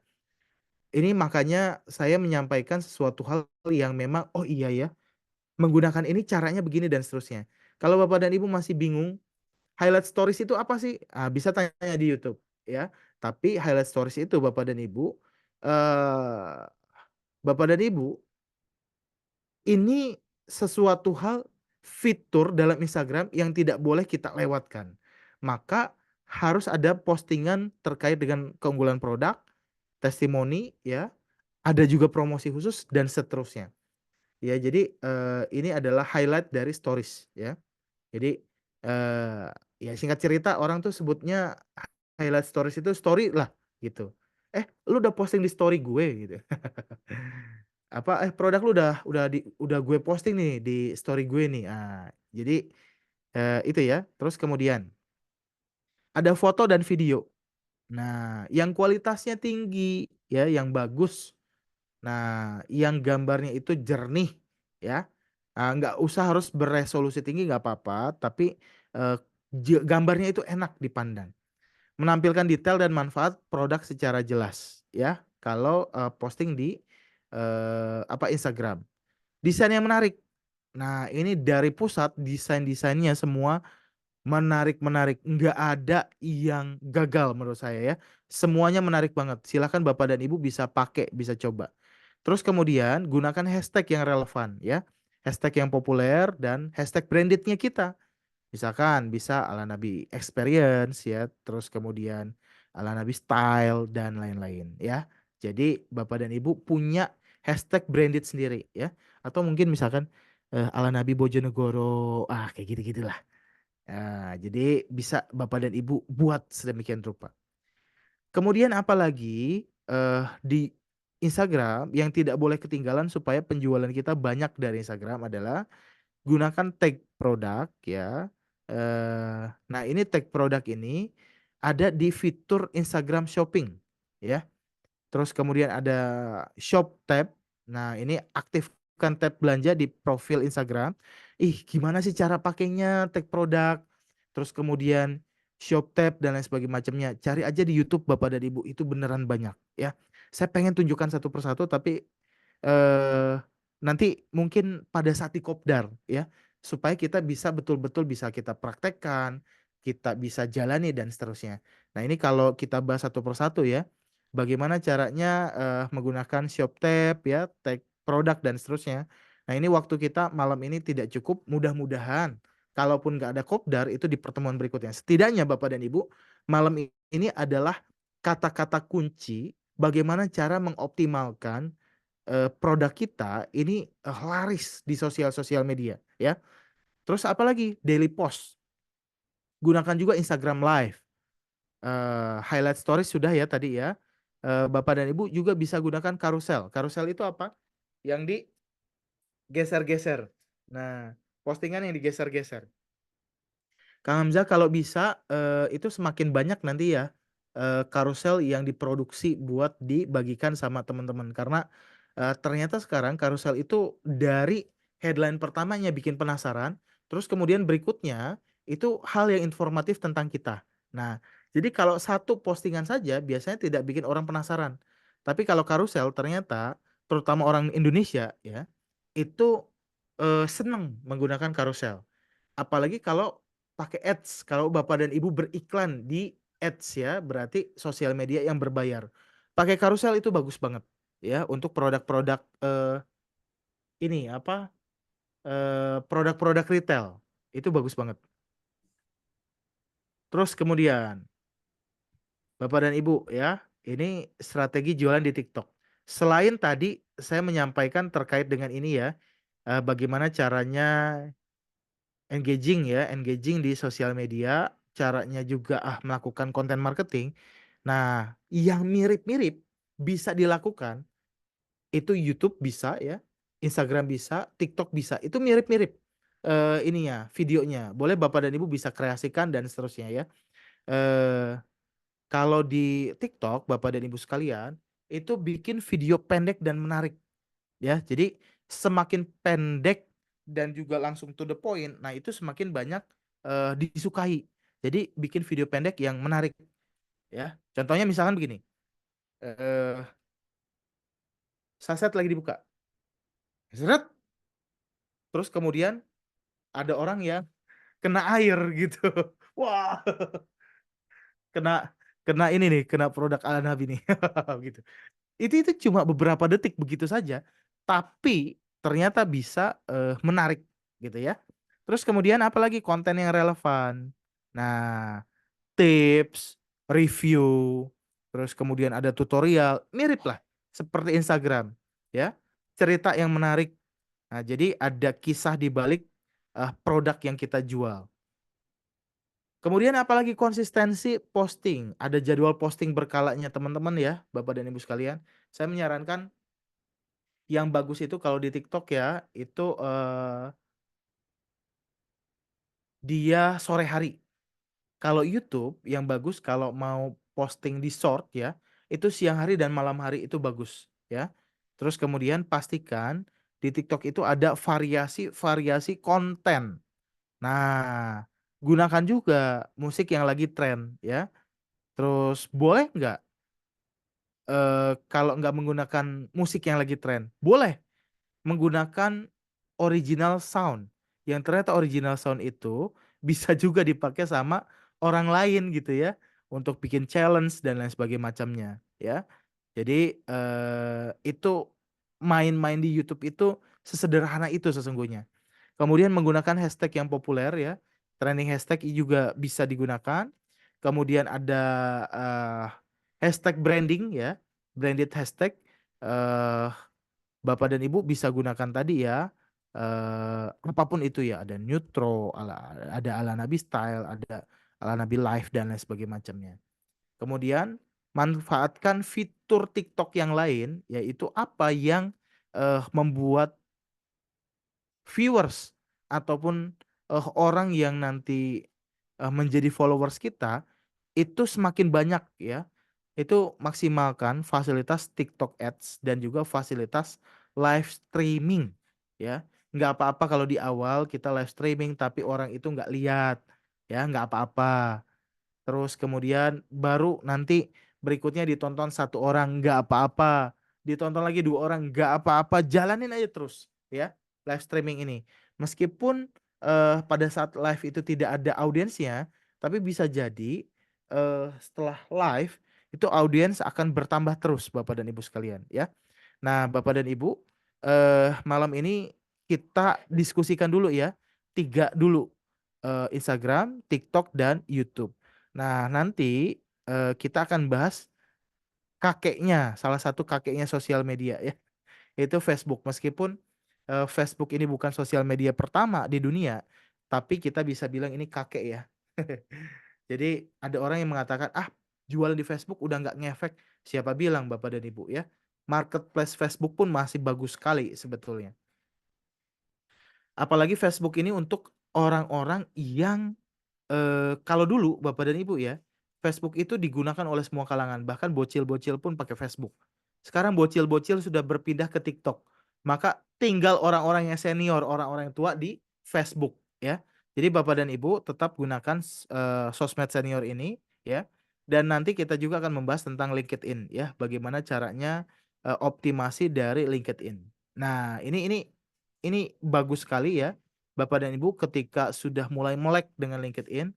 Ini makanya saya menyampaikan sesuatu hal yang memang oh iya ya, menggunakan ini caranya begini dan seterusnya. Kalau Bapak dan Ibu masih bingung, highlight stories itu apa sih? Bisa tanya di YouTube ya. Tapi highlight stories itu Bapak dan Ibu, eh Bapak dan Ibu, ini sesuatu hal fitur dalam Instagram yang tidak boleh kita lewatkan. Maka harus ada postingan terkait dengan keunggulan produk, testimoni ya, ada juga promosi khusus dan seterusnya. Ya, jadi ini adalah highlight dari stories ya. Jadi ya singkat cerita orang tuh sebutnya highlight stories itu story lah gitu. Lu udah posting di story gue gitu. Produk lu udah gue posting nih di story gue nih. Jadi itu ya. Terus kemudian ada foto dan video. Nah, yang kualitasnya tinggi ya, yang bagus. Nah, yang gambarnya itu jernih ya. Nggak usah harus beresolusi tinggi nggak apa-apa, tapi eh, gambarnya itu enak dipandang. Menampilkan detail dan manfaat produk secara jelas ya. Kalau posting di Instagram. Desain yang menarik. Nah, ini dari pusat desain-desainnya semua menarik-menarik. Nggak ada yang gagal menurut saya ya. Semuanya menarik banget. Silahkan Bapak dan Ibu bisa pakai, bisa coba. Terus kemudian gunakan hashtag yang relevan ya. Hashtag yang populer dan hashtag brandednya kita. Misalkan bisa ala Nabi experience ya, terus kemudian ala Nabi style dan lain-lain ya. Jadi Bapak dan Ibu punya hashtag branded sendiri ya. Atau mungkin misalkan ala Nabi Bojonegoro, kayak gitu-gitulah. Jadi bisa Bapak dan Ibu buat sedemikian rupa. Kemudian apalagi di Instagram yang tidak boleh ketinggalan supaya penjualan kita banyak dari Instagram adalah gunakan tag produk ya. Nah, ini tag produk ini ada di fitur Instagram Shopping ya. Terus kemudian ada Shop tab. Nah, ini aktifkan tab belanja di profil Instagram. Gimana sih cara pakainya tag produk? Terus kemudian Shop tab dan lain sebagainya macamnya. Cari aja di YouTube Bapak dan Ibu, itu beneran banyak ya. Saya pengen tunjukkan satu persatu tapi eh nanti mungkin pada saat di kopdar ya, supaya kita bisa betul-betul bisa kita praktekkan, kita bisa jalani dan seterusnya. Nah, ini kalau kita bahas satu persatu ya, bagaimana caranya menggunakan shop tab ya, tag produk dan seterusnya. Nah, ini waktu kita malam ini tidak cukup. Mudah-mudahan kalaupun nggak ada kopdar itu di pertemuan berikutnya. Setidaknya Bapak dan Ibu, malam ini adalah kata-kata kunci bagaimana cara mengoptimalkan produk kita ini laris di sosial media ya. Terus apalagi daily post. Gunakan juga Instagram Live. Highlight stories sudah ya tadi ya. Bapak dan Ibu juga bisa gunakan karusel. Karusel itu apa? Yang digeser-geser. Nah, postingan yang digeser-geser. Kang Hamzah kalau bisa itu semakin banyak nanti ya karusel yang diproduksi buat dibagikan sama teman-teman karena ternyata sekarang karusel itu dari headline pertamanya bikin penasaran, terus kemudian berikutnya itu hal yang informatif tentang kita. Nah, jadi kalau satu postingan saja biasanya tidak bikin orang penasaran. Tapi kalau karusel ternyata terutama orang Indonesia ya itu senang menggunakan karusel. Apalagi kalau pakai ads. Kalau Bapak dan Ibu beriklan di ads ya, berarti sosial media yang berbayar. Pakai karusel itu bagus banget ya untuk produk-produk ini apa? Produk-produk retail. Itu bagus banget. Terus kemudian Bapak dan Ibu ya, ini strategi jualan di TikTok. Selain tadi saya menyampaikan terkait dengan ini ya, bagaimana caranya engaging di sosial media, caranya juga melakukan konten marketing. Nah, yang mirip-mirip bisa dilakukan itu YouTube bisa ya, Instagram bisa, TikTok bisa. Itu mirip-mirip ininya, videonya. Boleh Bapak dan Ibu bisa kreasikan dan seterusnya ya. Eh Kalau di TikTok Bapak dan Ibu sekalian, itu bikin video pendek dan menarik ya. Jadi semakin pendek dan juga langsung to the point, nah itu semakin banyak disukai. Jadi bikin video pendek yang menarik ya. Contohnya misalkan begini, eh saset lagi dibuka, seret, terus kemudian ada orang yang kena air gitu. Wah, kena kena ini nih, kena produk ala nabi nih, gitu. Itu cuma beberapa detik begitu saja, tapi ternyata bisa menarik gitu ya. Terus kemudian apalagi konten yang relevan. Nah, tips, review, terus kemudian ada tutorial, mirip lah seperti Instagram ya. Cerita yang menarik. Nah, jadi ada kisah di balik produk yang kita jual. Kemudian apalagi konsistensi posting, ada jadwal posting berkalanya teman-teman ya, Bapak dan Ibu sekalian. Saya menyarankan yang bagus itu kalau di TikTok ya, itu dia sore hari. Kalau YouTube yang bagus kalau mau posting di short ya, itu siang hari dan malam hari itu bagus ya. Terus kemudian pastikan di TikTok itu ada variasi-variasi konten. Nah, gunakan juga musik yang lagi tren ya. Terus boleh nggak kalau nggak menggunakan musik yang lagi tren? Boleh menggunakan original sound. Yang ternyata original sound itu bisa juga dipakai sama orang lain gitu ya. Untuk bikin challenge dan lain sebagainya macamnya ya. Jadi itu main-main di YouTube itu sesederhana itu sesungguhnya. Kemudian menggunakan hashtag yang populer ya. Trending hashtag juga bisa digunakan. Kemudian ada hashtag branding ya. Branded hashtag. eh Bapak dan Ibu bisa gunakan tadi ya. Apapun itu ya. Ada neutro, ada ala nabi style, ada ala nabi live dan lain sebagainya macamnya. Kemudian manfaatkan fitur TikTok yang lain, yaitu apa yang membuat viewers ataupun orang yang nanti menjadi followers kita itu semakin banyak ya. Itu maksimalkan fasilitas TikTok Ads dan juga fasilitas live streaming ya. Nggak apa-apa kalau di awal kita live streaming tapi orang itu nggak lihat ya, nggak apa-apa. Terus kemudian baru nanti berikutnya ditonton satu orang nggak apa-apa, ditonton lagi dua orang nggak apa-apa, jalanin aja terus ya live streaming ini. Meskipun pada saat live itu tidak ada audiensnya, tapi bisa jadi setelah live itu audiens akan bertambah terus Bapak dan Ibu sekalian ya. Nah, Bapak dan Ibu, malam ini kita diskusikan dulu ya. 3 dulu. Instagram, TikTok, dan YouTube. Nah, nanti kita akan bahas kakeknya, salah satu kakeknya sosial media ya. Itu Facebook. Meskipun Facebook ini bukan sosial media pertama di dunia, tapi kita bisa bilang ini kakek ya. Jadi ada orang yang mengatakan, jualan di Facebook udah nggak ngefek. Siapa bilang Bapak dan Ibu ya? Marketplace Facebook pun masih bagus sekali sebetulnya. Apalagi Facebook ini untuk orang-orang yang kalau dulu Bapak dan Ibu ya, Facebook itu digunakan oleh semua kalangan, bahkan bocil-bocil pun pakai Facebook. Sekarang bocil-bocil sudah berpindah ke TikTok. Maka tinggal orang-orang yang senior, orang-orang yang tua di Facebook ya. Jadi Bapak dan Ibu tetap gunakan sosmed senior ini ya. Dan nanti kita juga akan membahas tentang LinkedIn ya, bagaimana caranya optimasi dari LinkedIn. Nah, ini bagus sekali ya. Bapak dan Ibu ketika sudah mulai melek dengan LinkedIn,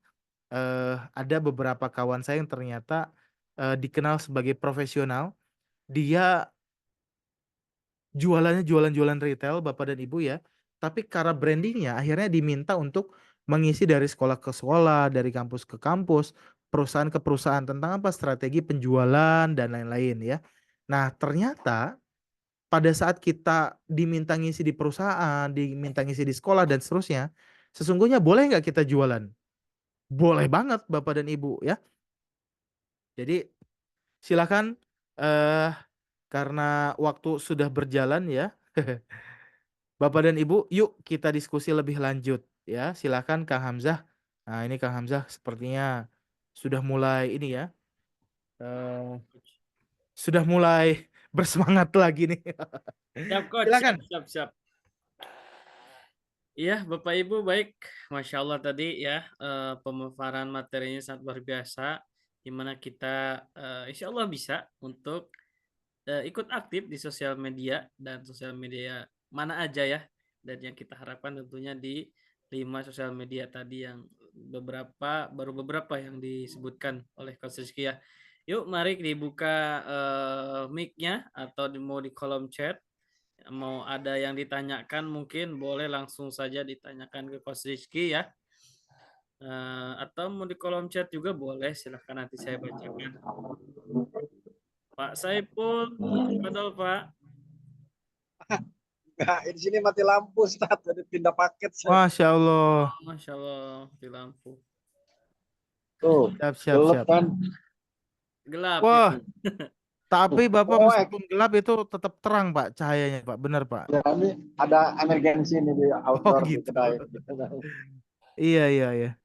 ada beberapa kawan saya yang ternyata dikenal sebagai profesional. Dia jualannya jualan-jualan retail Bapak dan Ibu ya. Tapi karena brandingnya akhirnya diminta untuk mengisi dari sekolah ke sekolah, dari kampus ke kampus, perusahaan ke perusahaan tentang apa strategi penjualan dan lain-lain ya. Nah, ternyata pada saat kita diminta ngisi di perusahaan, diminta ngisi di sekolah dan seterusnya, sesungguhnya boleh nggak kita jualan? Boleh banget Bapak dan Ibu ya. Jadi silakan karena waktu sudah berjalan ya. Bapak dan Ibu, yuk kita diskusi lebih lanjut ya. Silakan Kang Hamzah. Nah, ini Kang Hamzah sepertinya sudah mulai ini ya. Sudah mulai bersemangat lagi nih. Siap, Coach. Silakan. Siap. Iya, Bapak Ibu baik. Masya Allah tadi ya, pemaparan materinya sangat luar biasa, di mana kita insya Allah bisa untuk ikut aktif di sosial media dan sosial media mana aja ya. Dan yang kita harapkan tentunya di 5 sosial media tadi yang baru beberapa yang disebutkan oleh Coach Rizky ya. Yuk, mari dibuka mic-nya atau mau di kolom chat. Mau ada yang ditanyakan mungkin boleh langsung saja ditanyakan ke Coach Rizky ya. Atau mau di kolom chat juga boleh, silahkan nanti saya bacakan. Pak Saiful, betul Pak. Nggak, di sini mati lampu, Ustaz. Jadi pindah paket. Masya Allah. Masya Allah, di lampu. Tuh, Siap. kan. Gelap. Wah, itu. tapi Bapak Oh, meskipun gelap itu tetap terang Pak cahayanya Pak. Benar Pak. Ya, ini ada emergensi nih di outdoor di gitu. kedai. Iya.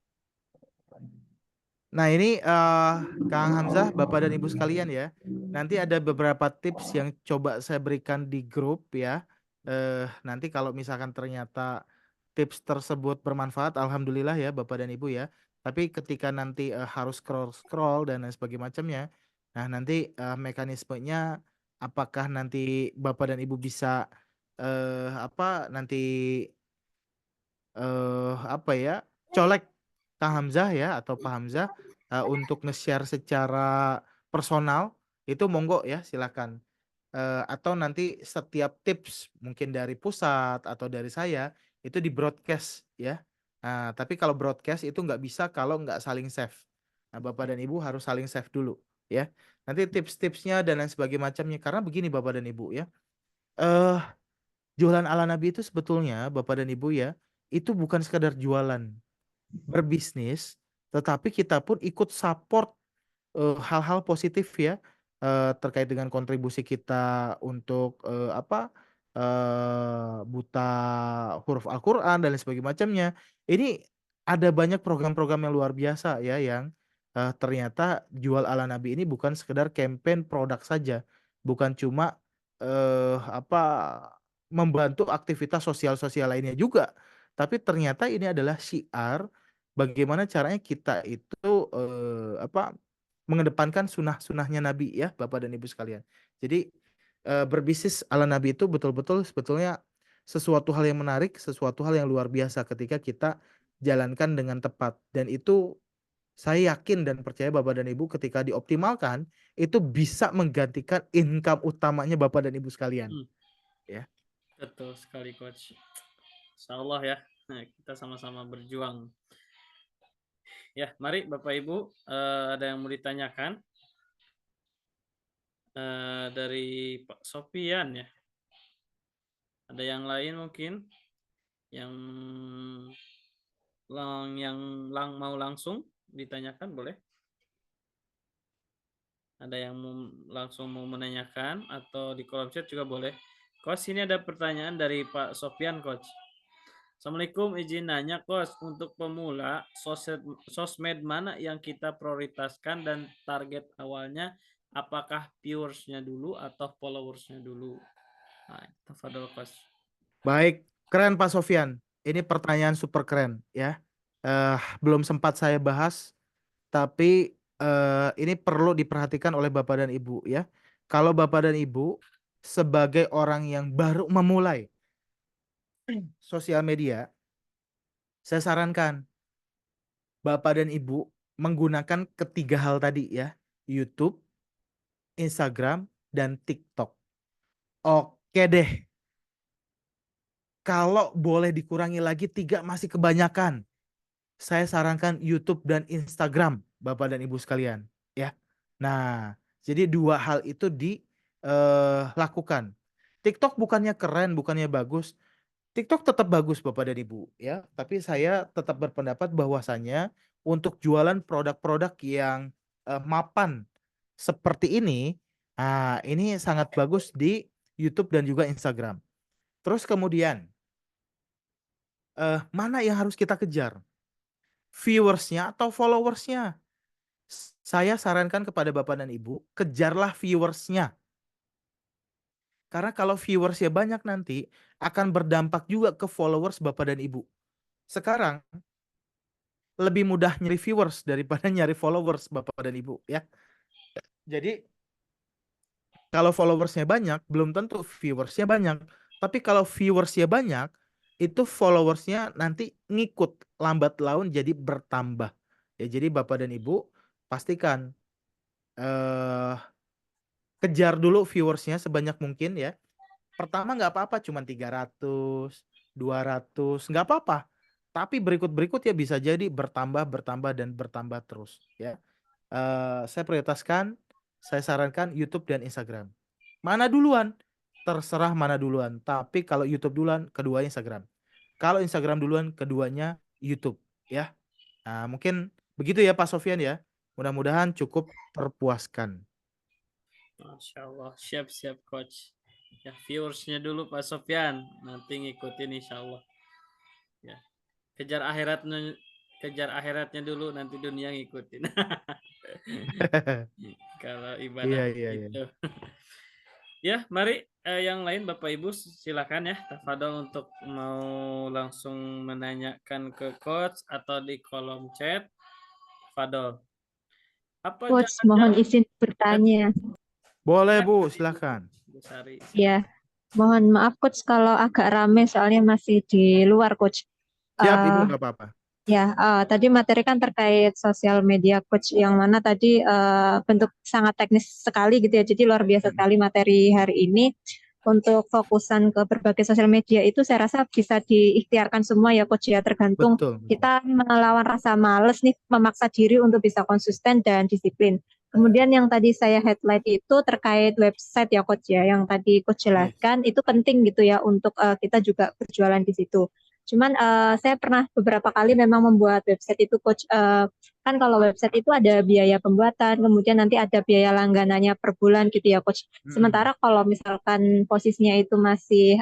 Nah ini Kang Hamzah, Bapak dan Ibu sekalian ya. Nanti ada beberapa tips yang coba saya berikan di grup ya. Nanti kalau misalkan ternyata tips tersebut bermanfaat, alhamdulillah ya Bapak dan Ibu ya. Tapi ketika nanti harus scroll dan lain sebagainya macamnya, nah nanti mekanismenya apakah nanti Bapak dan Ibu bisa nanti colek Kang Hamzah ya atau Pak Hamzah untuk nge-share secara personal itu monggo ya silakan. Atau nanti setiap tips mungkin dari pusat atau dari saya itu di broadcast ya. Nah, tapi kalau broadcast itu nggak bisa kalau nggak saling save. Nah, Bapak dan Ibu harus saling save dulu ya. Nanti tips-tipsnya dan lain sebagainya macamnya karena begini Bapak dan Ibu ya. Jualan ala Nabi itu sebetulnya Bapak dan Ibu ya, itu bukan sekadar jualan, berbisnis, tetapi kita pun ikut support hal-hal positif ya terkait dengan kontribusi kita untuk buta huruf Al-Quran dan lain sebagainya macamnya. Ini ada banyak program-program yang luar biasa ya yang ternyata jual ala Nabi ini bukan sekedar campaign produk saja, bukan cuma membantu aktivitas sosial-sosial lainnya juga, tapi ternyata ini adalah syiar bagaimana caranya kita itu mengedepankan sunnah-sunnahnya Nabi ya Bapak dan Ibu sekalian. Jadi berbisnis ala Nabi itu betul-betul sebetulnya sesuatu hal yang menarik, sesuatu hal yang luar biasa ketika kita jalankan dengan tepat. Dan itu saya yakin dan percaya Bapak dan Ibu ketika dioptimalkan itu bisa menggantikan income utamanya Bapak dan Ibu sekalian. Ya. Betul sekali coach. Insya Allah ya. Nah, kita sama-sama berjuang. Ya, mari Bapak Ibu, ada yang mau ditanyakan dari Pak Sofian ya. Ada yang lain mungkin yang mau langsung ditanyakan boleh? Ada yang langsung mau menanyakan atau di kolom chat juga boleh. Coach, ini ada pertanyaan dari Pak Sofian, Coach. Assalamualaikum, izin nanya, Coach. Untuk pemula, sosmed mana yang kita prioritaskan dan target awalnya apakah viewersnya dulu atau followersnya dulu? Nah, tafadhol, Coach. Baik, keren Pak Sofian. Ini pertanyaan super keren ya. Belum sempat saya bahas, tapi ini perlu diperhatikan oleh Bapak dan Ibu ya. Kalau Bapak dan Ibu sebagai orang yang baru memulai sosial media, saya sarankan Bapak dan Ibu menggunakan ketiga hal tadi ya, YouTube, Instagram, dan TikTok. Oke deh, kalau boleh dikurangi lagi 3 masih kebanyakan. Saya sarankan YouTube dan Instagram, Bapak dan Ibu sekalian, ya. Nah, jadi 2 hal itu dilakukan. TikTok bukannya keren, bukannya bagus. TikTok tetap bagus Bapak dan Ibu, ya. Tapi saya tetap berpendapat bahwasannya untuk jualan produk-produk yang mapan seperti ini sangat bagus di YouTube dan juga Instagram. Terus kemudian mana yang harus kita kejar? Viewersnya atau followersnya? Saya sarankan kepada Bapak dan Ibu, kejarlah viewersnya. Karena kalau viewersnya banyak nanti, akan berdampak juga ke followers Bapak dan Ibu. Sekarang, lebih mudah nyari viewers daripada nyari followers Bapak dan Ibu, ya. Jadi, kalau followersnya banyak, belum tentu viewersnya banyak. Tapi kalau viewersnya banyak, itu followersnya nanti ngikut lambat laun jadi bertambah. Ya, jadi Bapak dan Ibu pastikan kejar dulu viewersnya sebanyak mungkin ya. Pertama nggak apa-apa, cuma 300, 200, nggak apa-apa. Tapi berikut-berikut ya bisa jadi bertambah, bertambah, dan bertambah terus ya. Saya prioritaskan, saya sarankan YouTube dan Instagram. Mana duluan? Terserah mana duluan. Tapi kalau YouTube duluan, kedua Instagram. Kalau Instagram duluan, keduanya YouTube ya. Nah, mungkin begitu ya Pak Sofian ya. Mudah-mudahan cukup terpuaskan. Masya Allah, siap-siap Coach. Ya, viewersnya dulu Pak Sofyan, nanti ngikutin insya Allah. Ya, kejar akhiratnya dulu, nanti dunia ngikutin. Kalau ibadah Iya. gitu. Ya, mari yang lain Bapak Ibu silakan ya, tafadhol untuk mau langsung menanyakan ke Coach atau di kolom chat. Tafadhol. Apa Coach, mohon izin bertanya. Boleh Bu, silakan. Bu Sari, Ya, mohon maaf Coach kalau agak rame soalnya masih di luar Coach. Siap Ibu, Eh, nggak apa-apa. Ya, tadi materi kan terkait sosial media Coach, yang mana tadi bentuk sangat teknis sekali gitu ya. Jadi luar biasa sekali materi hari ini. Untuk fokusan ke berbagai sosial media itu saya rasa bisa diikhtiarkan semua ya Coach ya. Tergantung Betul. kita melawan rasa males nih, memaksa diri untuk bisa konsisten dan disiplin. Kemudian yang tadi saya highlight itu terkait website ya Coach ya. Yang tadi Coach jelaskan itu penting gitu ya untuk kita juga berjualan di situ. Cuman saya pernah beberapa kali memang membuat website itu Coach. Kan kalau website itu ada biaya pembuatan, kemudian nanti ada biaya langganannya per bulan gitu ya Coach. Sementara kalau misalkan posisinya itu masih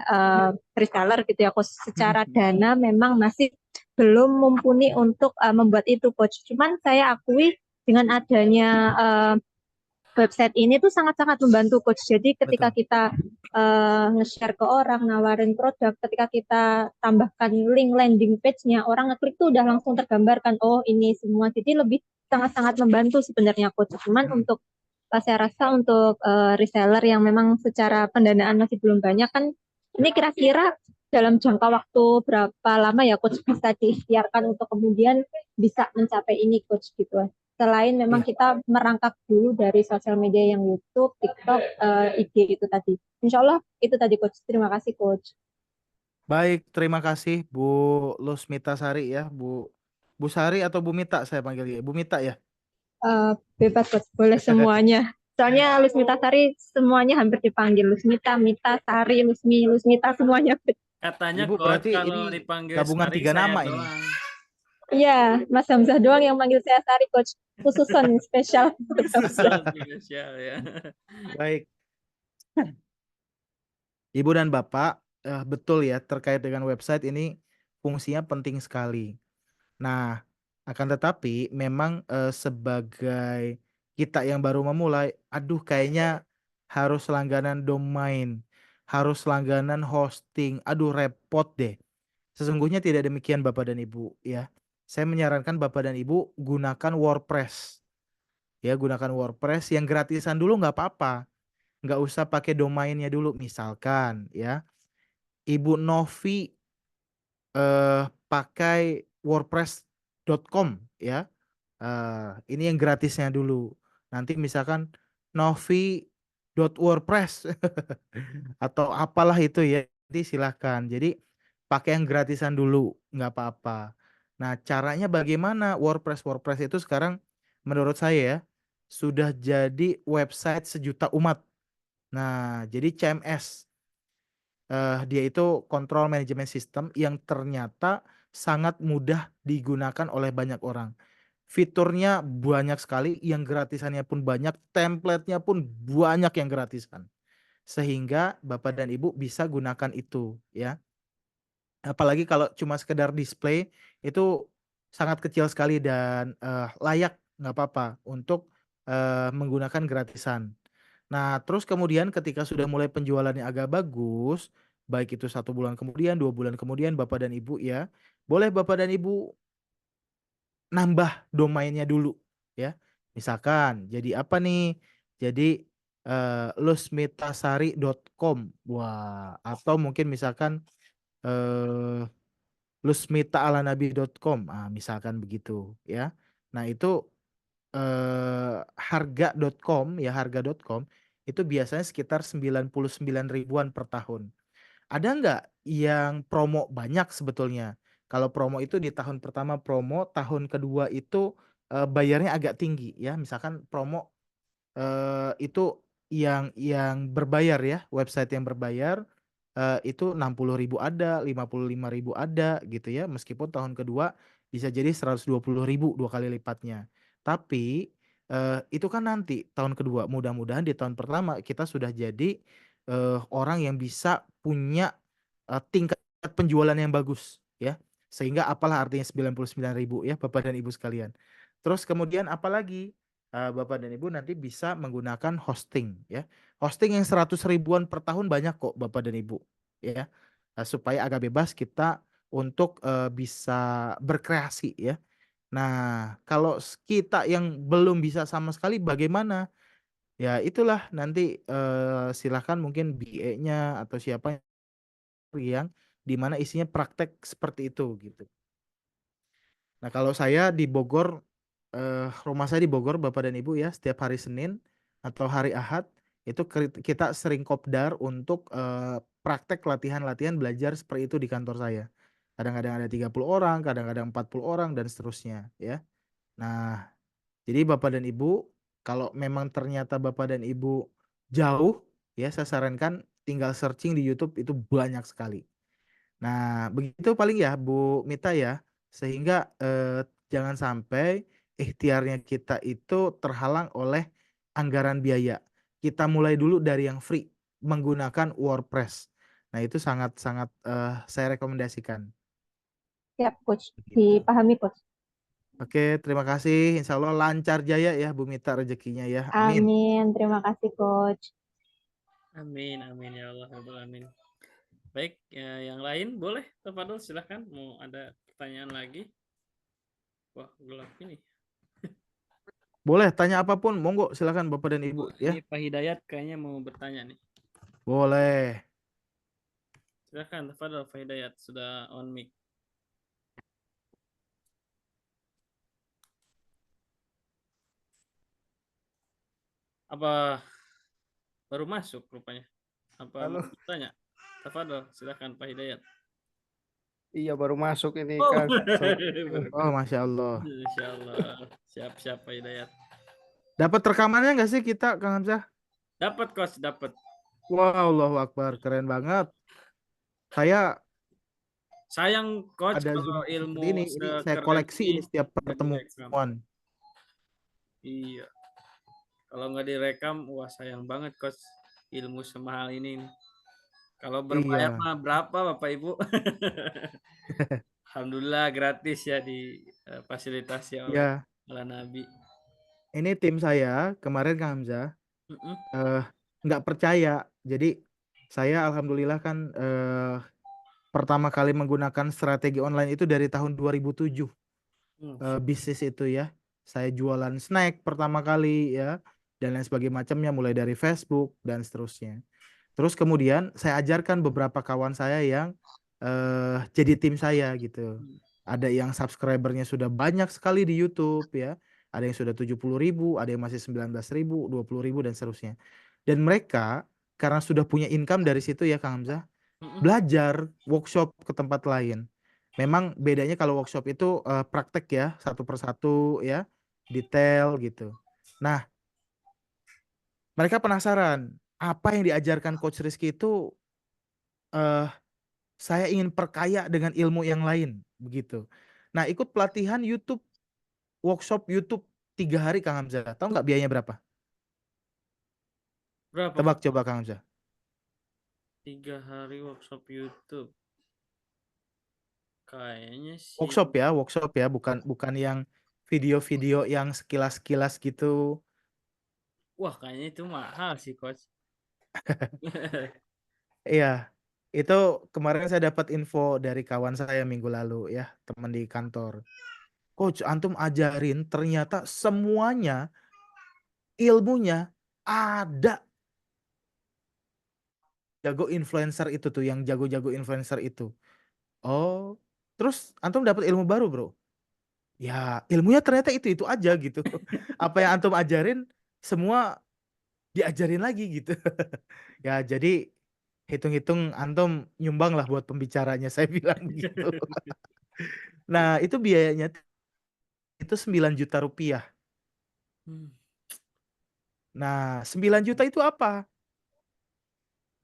reseller gitu ya Coach, secara dana memang masih belum mumpuni untuk membuat itu Coach. Cuman saya akui dengan adanya website ini tuh sangat-sangat membantu Coach. Jadi ketika Betul. kita nge-share ke orang, nawarin produk, ketika kita tambahkan link landing page-nya, orang ngeklik tuh udah langsung tergambarkan, oh ini semua. Jadi lebih sangat-sangat membantu sebenarnya Coach. Cuman untuk saya rasa untuk reseller yang memang secara pendanaan masih belum banyak kan, ini kira-kira dalam jangka waktu berapa lama ya Coach bisa diikhtiarkan untuk kemudian bisa mencapai ini Coach gitu. Selain memang kita merangkak dulu dari sosial media yang YouTube, TikTok, IG itu tadi. Insya Allah itu tadi Coach. Terima kasih Coach. Baik, terima kasih Bu Lusmita Sari ya, Bu Sari atau Bu Mita saya panggilnya. Bu Mita ya. Bebas, Coach. Boleh semuanya. Soalnya Lusmita Sari semuanya hampir dipanggil. Lusmita, Mita, Sari, Lusmi, Lusmita semuanya. Katanya Ibu coach berarti kalau ini dipanggil gabungan Sari 3 saya nama ini. doang. Iya, Mas Hamzah doang yang manggil saya Sari, Coach. Khususan yang spesial. Susah spesial ya. Baik, Ibu dan Bapak, betul ya terkait dengan website ini fungsinya penting sekali. Nah, akan tetapi memang sebagai kita yang baru memulai, aduh kayaknya harus langganan domain, harus langganan hosting, aduh repot deh. Sesungguhnya tidak demikian Bapak dan Ibu ya. Saya menyarankan Bapak dan Ibu gunakan WordPress. Ya, gunakan WordPress yang gratisan dulu nggak apa-apa. Nggak usah pakai domainnya dulu. Misalkan ya, Ibu Novi pakai wordpress.com ya. Ini yang gratisnya dulu. Nanti misalkan novi.wordpress atau apalah itu ya. Jadi silahkan. Jadi pakai yang gratisan dulu, nggak apa-apa. Nah, caranya bagaimana? WordPress itu sekarang menurut saya ya sudah jadi website sejuta umat. Nah, jadi CMS dia itu Control Management System yang ternyata sangat mudah digunakan oleh banyak orang. Fiturnya banyak sekali, yang gratisannya pun banyak, template-nya pun banyak yang gratisan. Sehingga Bapak dan Ibu bisa gunakan itu ya. Apalagi kalau cuma sekedar display itu sangat kecil sekali dan layak nggak apa-apa untuk menggunakan gratisan. Nah, terus kemudian ketika sudah mulai penjualannya agak bagus, baik itu 1 bulan kemudian, 2 bulan kemudian, Bapak dan Ibu ya, boleh Bapak dan Ibu nambah domainnya dulu ya. Misalkan jadi apa nih? Jadi lusmitasari.com. Wah, atau mungkin misalkan eh lusmitaalanabi.com. Misalkan begitu ya. Nah, itu harga.com ya, harga.com itu biasanya sekitar 99 ribuan per tahun. Ada nggak yang promo banyak sebetulnya? Kalau promo itu di tahun pertama promo, tahun kedua itu bayarnya agak tinggi ya. Misalkan promo itu yang berbayar ya, website yang berbayar itu 60 ribu ada, 55 ribu ada gitu ya. Meskipun tahun kedua bisa jadi 120 ribu, 2 kali lipatnya. Tapi itu kan nanti tahun kedua. Mudah-mudahan di tahun pertama kita sudah jadi orang yang bisa punya tingkat penjualan yang bagus ya. Sehingga apalah artinya 99 ribu ya Bapak dan Ibu sekalian. Terus kemudian apalagi Bapak dan Ibu nanti bisa menggunakan hosting ya. Hosting yang 100 ribuan per tahun banyak kok Bapak dan Ibu ya. Supaya agak bebas kita untuk bisa berkreasi ya. Nah, kalau kita yang belum bisa sama sekali bagaimana? Ya itulah nanti silahkan mungkin BA-nya atau siapa yang dimana isinya praktek seperti itu gitu. Nah, kalau saya di Bogor, rumah saya di Bogor, Bapak dan Ibu ya, setiap hari Senin atau hari Ahad itu kita sering kopdar untuk praktek latihan-latihan belajar seperti itu di kantor saya. Kadang-kadang ada 30 orang, kadang-kadang 40 orang dan seterusnya ya. Nah, jadi Bapak dan Ibu, kalau memang ternyata Bapak dan Ibu jauh ya, saya sarankan tinggal searching di YouTube itu banyak sekali. Nah, begitu paling ya Bu Mita ya, sehingga jangan sampai ikhtiarnya kita itu terhalang oleh anggaran biaya. Kita mulai dulu dari yang free menggunakan WordPress. Nah, itu sangat-sangat saya rekomendasikan. Siap, Coach. Begitu. Dipahami, Coach. Oke, terima kasih. Insya Allah lancar jaya ya Bu Mita rezekinya ya. Amin. Amin. Terima kasih, Coach. Amin, amin ya Allah, rabbal alamin. Baik, ya, yang lain boleh, Tafadol silahkan. Mau ada pertanyaan lagi? Wah, gelap ini. Boleh tanya apapun, monggo silakan Bapak dan Ibu ya. Ini Pak Hidayat kayaknya mau bertanya nih. Boleh. Silahkan, Tafadol Pak Hidayat, sudah on mic. Apa baru masuk rupanya? Apa Halo. mau bertanya? Tafadol, silahkan Pak Hidayat. Iya baru masuk ini Oh, Kang. baru Oh, Masya Allah. Insya Allah. Siap-siap Pak Hidayat. Dapat rekamannya nggak sih kita, Kang Hamzah? Dapat coach, dapat. Wow, Allahu Akbar, keren banget. Saya Sayang coach ada kalau Zoom seperti ilmu ini saya sekeren koleksi ini ini setiap nggak direkam. pertemuan. Iya. Kalau nggak direkam, wah sayang banget coach. Ilmu semahal ini. Kalau berbayar Iya, mah berapa Bapak Ibu? Alhamdulillah gratis ya fasilitasi oleh ya. Nabi. Ini tim saya kemarin, Kang Hamzah, Mm-mm. nggak percaya. Jadi saya alhamdulillah kan pertama kali menggunakan strategi online itu dari tahun 2007. Bisnis itu ya. Saya jualan snack pertama kali ya, dan lain sebagainya macamnya, mulai dari Facebook dan seterusnya. Terus kemudian saya ajarkan beberapa kawan saya yang jadi tim saya gitu. Ada yang subscribernya sudah banyak sekali di YouTube ya. Ada yang sudah 70.000, ada yang masih 19.000, 20.000 dan seterusnya. Dan mereka karena sudah punya income dari situ ya Kang Hamzah, Mm-mm. belajar workshop ke tempat lain. Memang bedanya kalau workshop itu praktek ya, satu persatu ya, detail gitu. Nah, mereka penasaran apa yang diajarkan Coach Rizky itu eh saya ingin perkaya dengan ilmu yang lain begitu. Nah, ikut pelatihan YouTube, workshop YouTube 3 hari Kang Hamzah. Tahu nggak biayanya berapa? Berapa Tebak coach? coba Kang Hamzah. 3 hari workshop YouTube. Kayaknya sih. Workshop ya, bukan yang video-video yang sekilas-sekilas gitu. Wah, kayaknya itu mahal sih coach. Iya, itu kemarin saya dapat info dari kawan saya minggu lalu ya, teman di kantor. Coach, antum ajarin ternyata semuanya ilmunya ada. Jago influencer itu tuh, yang jago-jago influencer itu. Oh, terus antum dapat ilmu baru, bro. Ya, ilmunya ternyata itu aja gitu. Apa yang antum ajarin semua diajarin lagi gitu. Ya, jadi hitung-hitung antum nyumbang lah buat pembicaranya, saya bilang begitu. Nah, itu biayanya itu 9 juta rupiah. Hmm. Nah, 9 juta itu apa?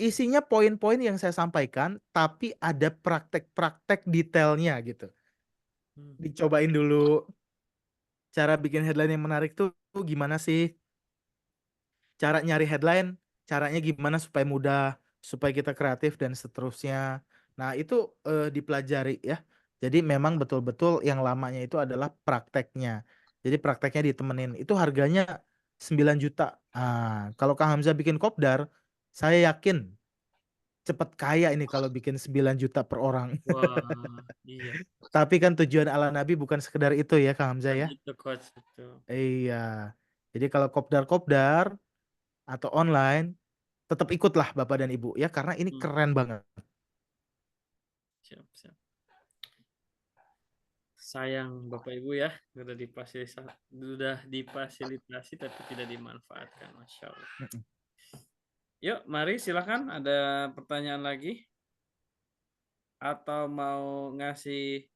Isinya poin-poin yang saya sampaikan, tapi ada praktek-praktek detailnya gitu. Hmm. Dicobain dulu cara bikin headline yang menarik tuh gimana sih? Cara nyari headline, caranya gimana supaya mudah, supaya kita kreatif dan seterusnya. Nah, itu dipelajari ya. Jadi memang betul-betul yang lamanya itu adalah prakteknya. Jadi prakteknya ditemenin. Itu harganya 9 juta. Ah, kalau Kang Hamzah bikin kopdar, saya yakin cepet kaya ini kalau bikin 9 juta per orang. Wah, iya. Tapi kan tujuan ala Nabi bukan sekedar itu ya Kang Hamzah Dan ya. itu coach itu. Iya. Jadi kalau kopdar-kopdar atau online, tetap ikutlah Bapak dan Ibu ya, karena ini keren banget. Siap, siap. Sayang Bapak Ibu ya, sudah difasilitasi tapi tidak dimanfaatkan, Masya Allah. Yuk, mari silakan. Ada pertanyaan lagi atau mau ngasih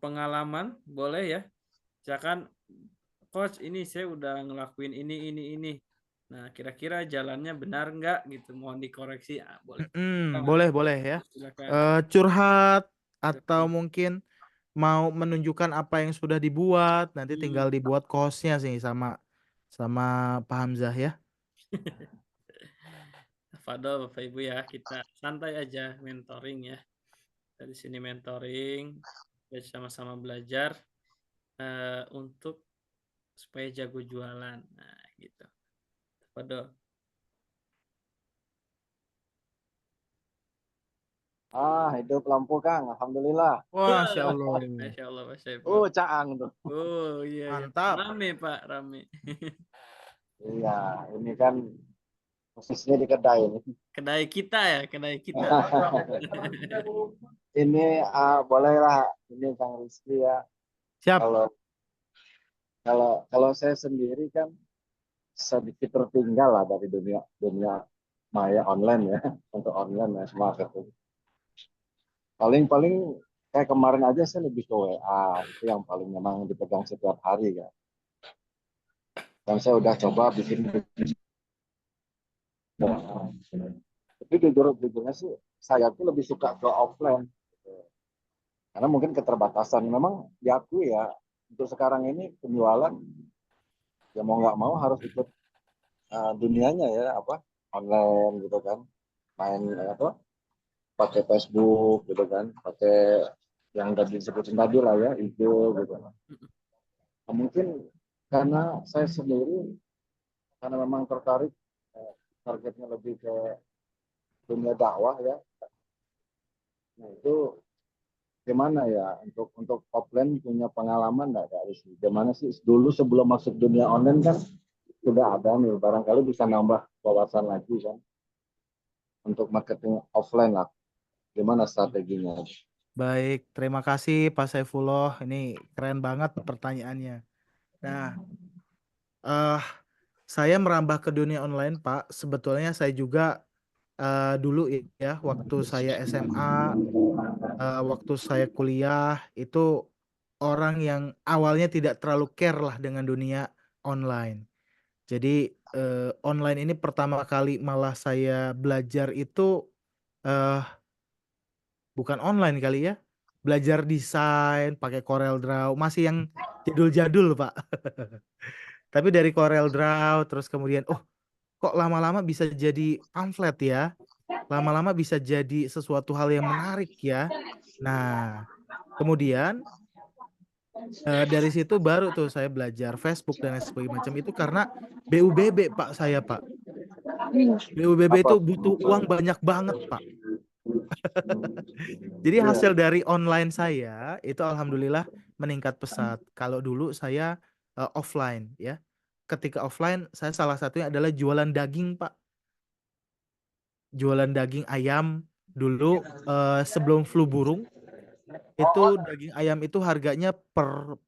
pengalaman, boleh ya. Misalkan, Coach, ini saya udah ngelakuin ini. Nah, kira-kira jalannya benar nggak gitu? Mohon dikoreksi. Ah, boleh. Silakan. Boleh ya. Silakan. Curhat atau mungkin mau menunjukkan apa yang sudah dibuat, nanti tinggal dibuat cost-nya sih sama Pak Hamzah ya. Fadol Bapak Ibu ya, kita santai aja mentoring ya. Dari sini mentoring, kita sama-sama belajar untuk supaya jago jualan. Nah, gitu. Fadol. Hidup lampu Kang, alhamdulillah. Wah, Masya Allah. Masya Allah, Mas Saiful. Caang tuh. Oh iya, iya. Mantap. Rame Pak, rame. Iya, ini kan posisinya di kedai ini. Kedai kita ya, kedai kita. Ini bolehlah ini Kang Rizky ya. Siap. Kalau saya sendiri kan sedikit tertinggal lah dari dunia maya online ya, untuk online ya marketing. Paling Kayak kemarin aja saya lebih ke WA, itu yang paling memang dipegang setiap hari kan. Dan saya udah coba bikin. Tapi jujurnya sih saya tuh lebih suka ke offline. Karena mungkin keterbatasan. Memang diakui ya, untuk sekarang ini penjualan ya mau nggak mau harus ikut dunianya ya, apa online gitu kan. Main apa pakai Facebook gitu kan, pakai yang tadi disebutin tadi lah ya, hijau gitu. Nah, mungkin karena saya sendiri karena memang tertarik targetnya lebih ke dunia dakwah ya. Nah itu gimana ya untuk offline punya pengalaman nggak dari sih? Gimana sih dulu sebelum masuk dunia online kan sudah ada nih, barangkali bisa nambah wawasan lagi kan untuk marketing offline lah. Gimana strateginya? Baik, terima kasih Pak Saifullah. Ini keren banget pertanyaannya. Nah, eh saya merambah ke dunia online, Pak. Sebetulnya saya juga dulu ya, waktu saya SMA, waktu saya kuliah, itu orang yang awalnya tidak terlalu care lah dengan dunia online. Jadi online ini pertama kali malah saya belajar itu eh bukan online kali ya. Belajar desain pakai Corel Draw, masih yang jadul-jadul, Pak. Tapi dari Corel Draw terus kemudian kok lama-lama bisa jadi pamflet ya. Lama-lama bisa jadi sesuatu hal yang menarik ya. Nah, kemudian dari situ baru tuh saya belajar Facebook dan lain sebagainya macam itu karena BUBB Pak saya Pak. BUBB Apa? itu butuh uang banyak banget Pak. Jadi hasil dari online saya itu alhamdulillah meningkat pesat. Kalau dulu saya offline ya. Ketika offline saya salah satunya adalah jualan daging Pak. Jualan daging ayam dulu sebelum flu burung itu daging ayam itu harganya per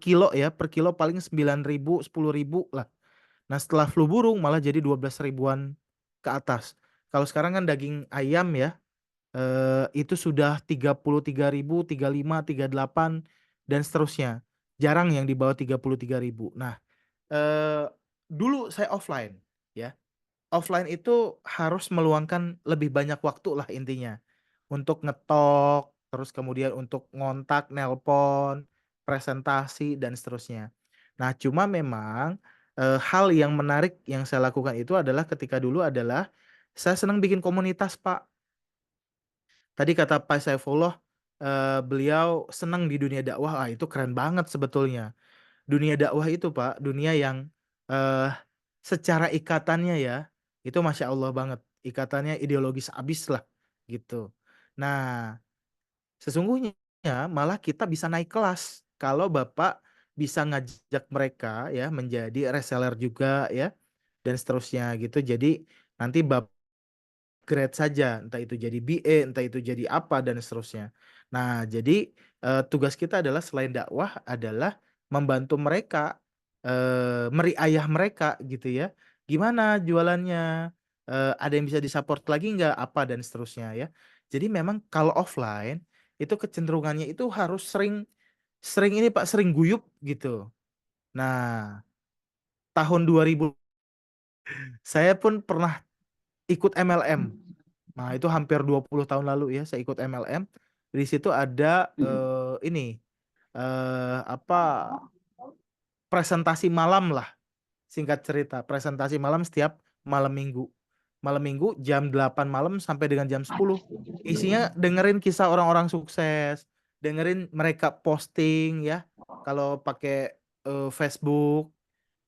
kilo ya, per kilo paling 9.000 10.000 lah. Nah, setelah flu burung malah jadi 12 ribuan ke atas. Kalau sekarang kan daging ayam ya itu sudah 33.000, 35, 38 dan seterusnya. Jarang yang di bawah 33.000. Nah, eh, dulu saya offline ya. Offline itu harus meluangkan lebih banyak waktu lah intinya untuk ngetok, terus kemudian untuk ngontak, nelpon, presentasi dan seterusnya. Nah, cuma memang hal yang menarik yang saya lakukan itu adalah ketika dulu adalah saya senang bikin komunitas, Pak. Tadi kata Pak Saifullah, beliau senang di dunia dakwah. Ah, itu keren banget sebetulnya. Dunia dakwah itu, Pak, dunia yang eh, secara ikatannya ya, itu Masya Allah banget. Ikatannya ideologis abis lah, gitu. Nah, sesungguhnya malah kita bisa naik kelas kalau Bapak bisa ngajak mereka ya menjadi reseller juga ya dan seterusnya gitu. Jadi nanti Bapak grade saja, entah itu jadi BA, entah itu jadi apa dan seterusnya. Nah, jadi tugas kita adalah selain dakwah adalah membantu mereka, meriayah mereka gitu ya. Gimana jualannya? Ada yang bisa disupport lagi nggak? Apa dan seterusnya ya. Jadi memang kalau offline itu kecenderungannya itu harus sering sering ini Pak, sering guyup gitu. Nah, tahun 2000 saya pun pernah ikut MLM. Nah, itu hampir 20 tahun lalu ya saya ikut MLM. Di situ ada ini apa presentasi malam lah. Singkat cerita, presentasi malam setiap malam Minggu. Malam Minggu jam 8 malam sampai dengan jam 10. Isinya dengerin kisah orang-orang sukses, dengerin mereka posting ya. Kalau pakai Facebook.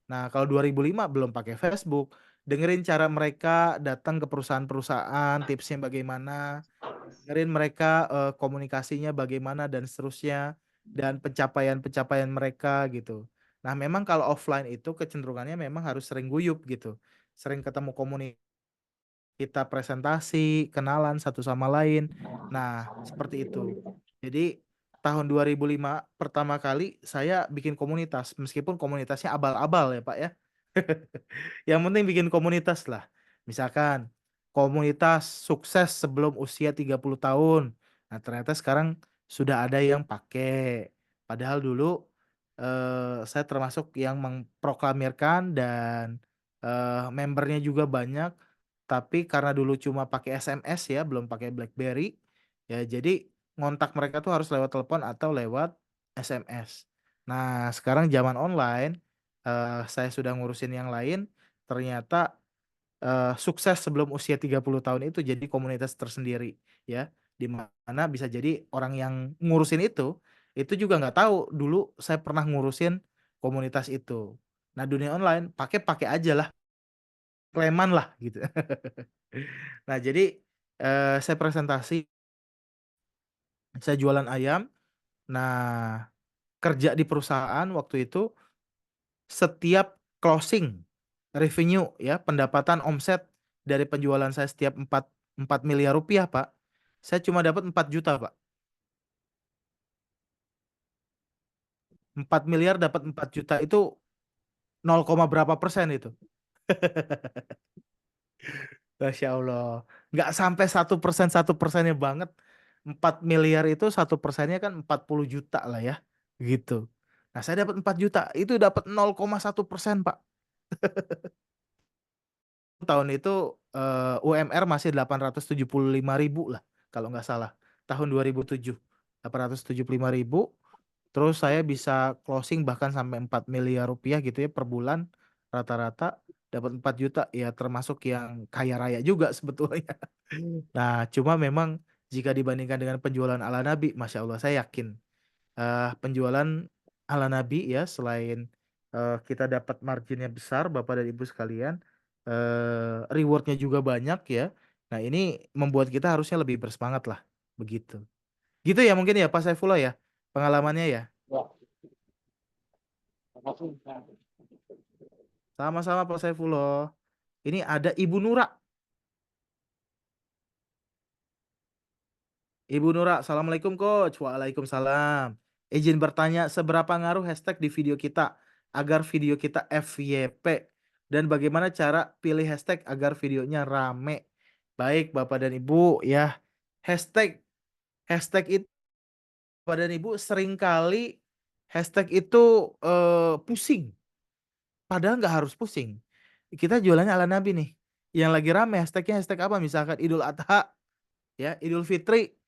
Nah, kalau 2005 belum pakai Facebook. Dengerin cara mereka datang ke perusahaan-perusahaan, tipsnya bagaimana, dengerin mereka komunikasinya bagaimana dan seterusnya dan pencapaian-pencapaian mereka gitu. Nah, memang kalau offline itu kecenderungannya memang harus sering guyup gitu. Sering ketemu komunitas, kita presentasi, kenalan satu sama lain. Nah, seperti itu. Jadi tahun 2005 pertama kali saya bikin komunitas, meskipun komunitasnya abal-abal ya, Pak ya. Yang penting bikin komunitas lah. Misalkan komunitas sukses sebelum usia 30 tahun. Nah, ternyata sekarang sudah ada yang pakai. Padahal dulu saya termasuk yang memproklamirkan dan membernya juga banyak. Tapi karena dulu cuma pakai SMS ya, belum pakai BlackBerry, ya jadi ngontak mereka tuh harus lewat telepon atau lewat SMS. Nah, sekarang zaman online, saya sudah ngurusin yang lain, ternyata sukses sebelum usia 30 tahun itu jadi komunitas tersendiri ya, di mana bisa jadi orang yang ngurusin itu juga nggak tahu dulu saya pernah ngurusin komunitas itu. Nah, dunia online pakai aja lah, klaiman lah gitu. Nah, jadi saya presentasi, saya jualan ayam. Nah, kerja di perusahaan waktu itu setiap closing revenue ya, pendapatan omset dari penjualan saya setiap 4 miliar rupiah, Pak. Saya cuma dapat 4 juta, Pak. 4 miliar dapat 4 juta itu 0, berapa persen itu? Masya Allah. Nggak sampai 1%, 1%-nya banget. 4 miliar itu 1%-nya kan 40 juta lah ya. Gitu. Nah, saya dapat 4 juta. Itu dapat 0,1%, Pak. Tahun itu UMR masih 875.000 lah kalau nggak salah, tahun 2007 875.000. Terus saya bisa closing bahkan sampai 4 miliar rupiah gitu ya per bulan, rata-rata dapat 4 juta ya, termasuk yang kaya raya juga sebetulnya. Nah, cuma memang jika dibandingkan dengan penjualan ala Nabi, Masya Allah, saya yakin penjualan ala Nabi ya, selain kita dapat marginnya besar Bapak dan Ibu sekalian, rewardnya juga banyak ya. Nah, ini membuat kita harusnya lebih bersemangat lah, begitu. Gitu ya mungkin ya Pak Saifullah ya, pengalamannya ya. Ya, terima kasih. Sama-sama Pak Saifullah. Ini ada Ibu Nura. Ibu Nura, Assalamualaikum Coach. Waalaikumsalam. Izin bertanya, seberapa ngaruh hashtag di video kita agar video kita FYP? Dan bagaimana cara pilih hashtag agar videonya rame? Baik Bapak dan Ibu ya. Hashtag itu Bapak dan Ibu seringkali hashtag itu pusing. Padahal nggak harus pusing. Kita jualannya ala Nabi nih. Yang lagi rame hashtagnya hashtag apa? Misalkan Idul Adha, ya, Idul Fitri,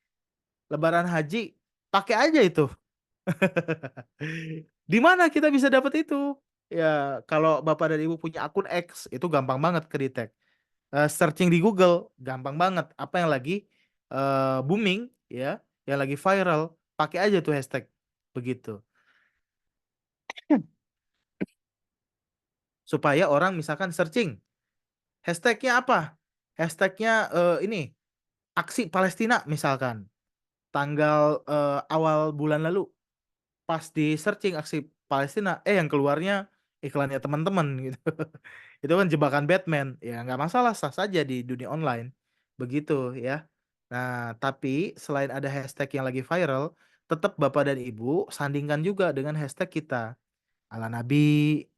Lebaran Haji, pakai aja itu. Di mana kita bisa dapat itu? Ya, kalau Bapak dan Ibu punya akun X, itu gampang banget ke detect. Searching di Google, gampang banget. Apa yang lagi booming, ya, yang lagi viral, pakai aja tuh hashtag. Begitu. Supaya orang misalkan searching, hashtagnya apa? Hashtagnya ini, aksi Palestina misalkan. Tanggal awal bulan lalu. Pas di searching aksi Palestina, yang keluarnya iklannya teman-teman gitu. Itu kan jebakan Batman, ya nggak masalah, sah saja di dunia online, begitu ya. Nah, tapi selain ada hashtag yang lagi viral, tetap Bapak dan Ibu sandingkan juga dengan hashtag kita, ala Nabi,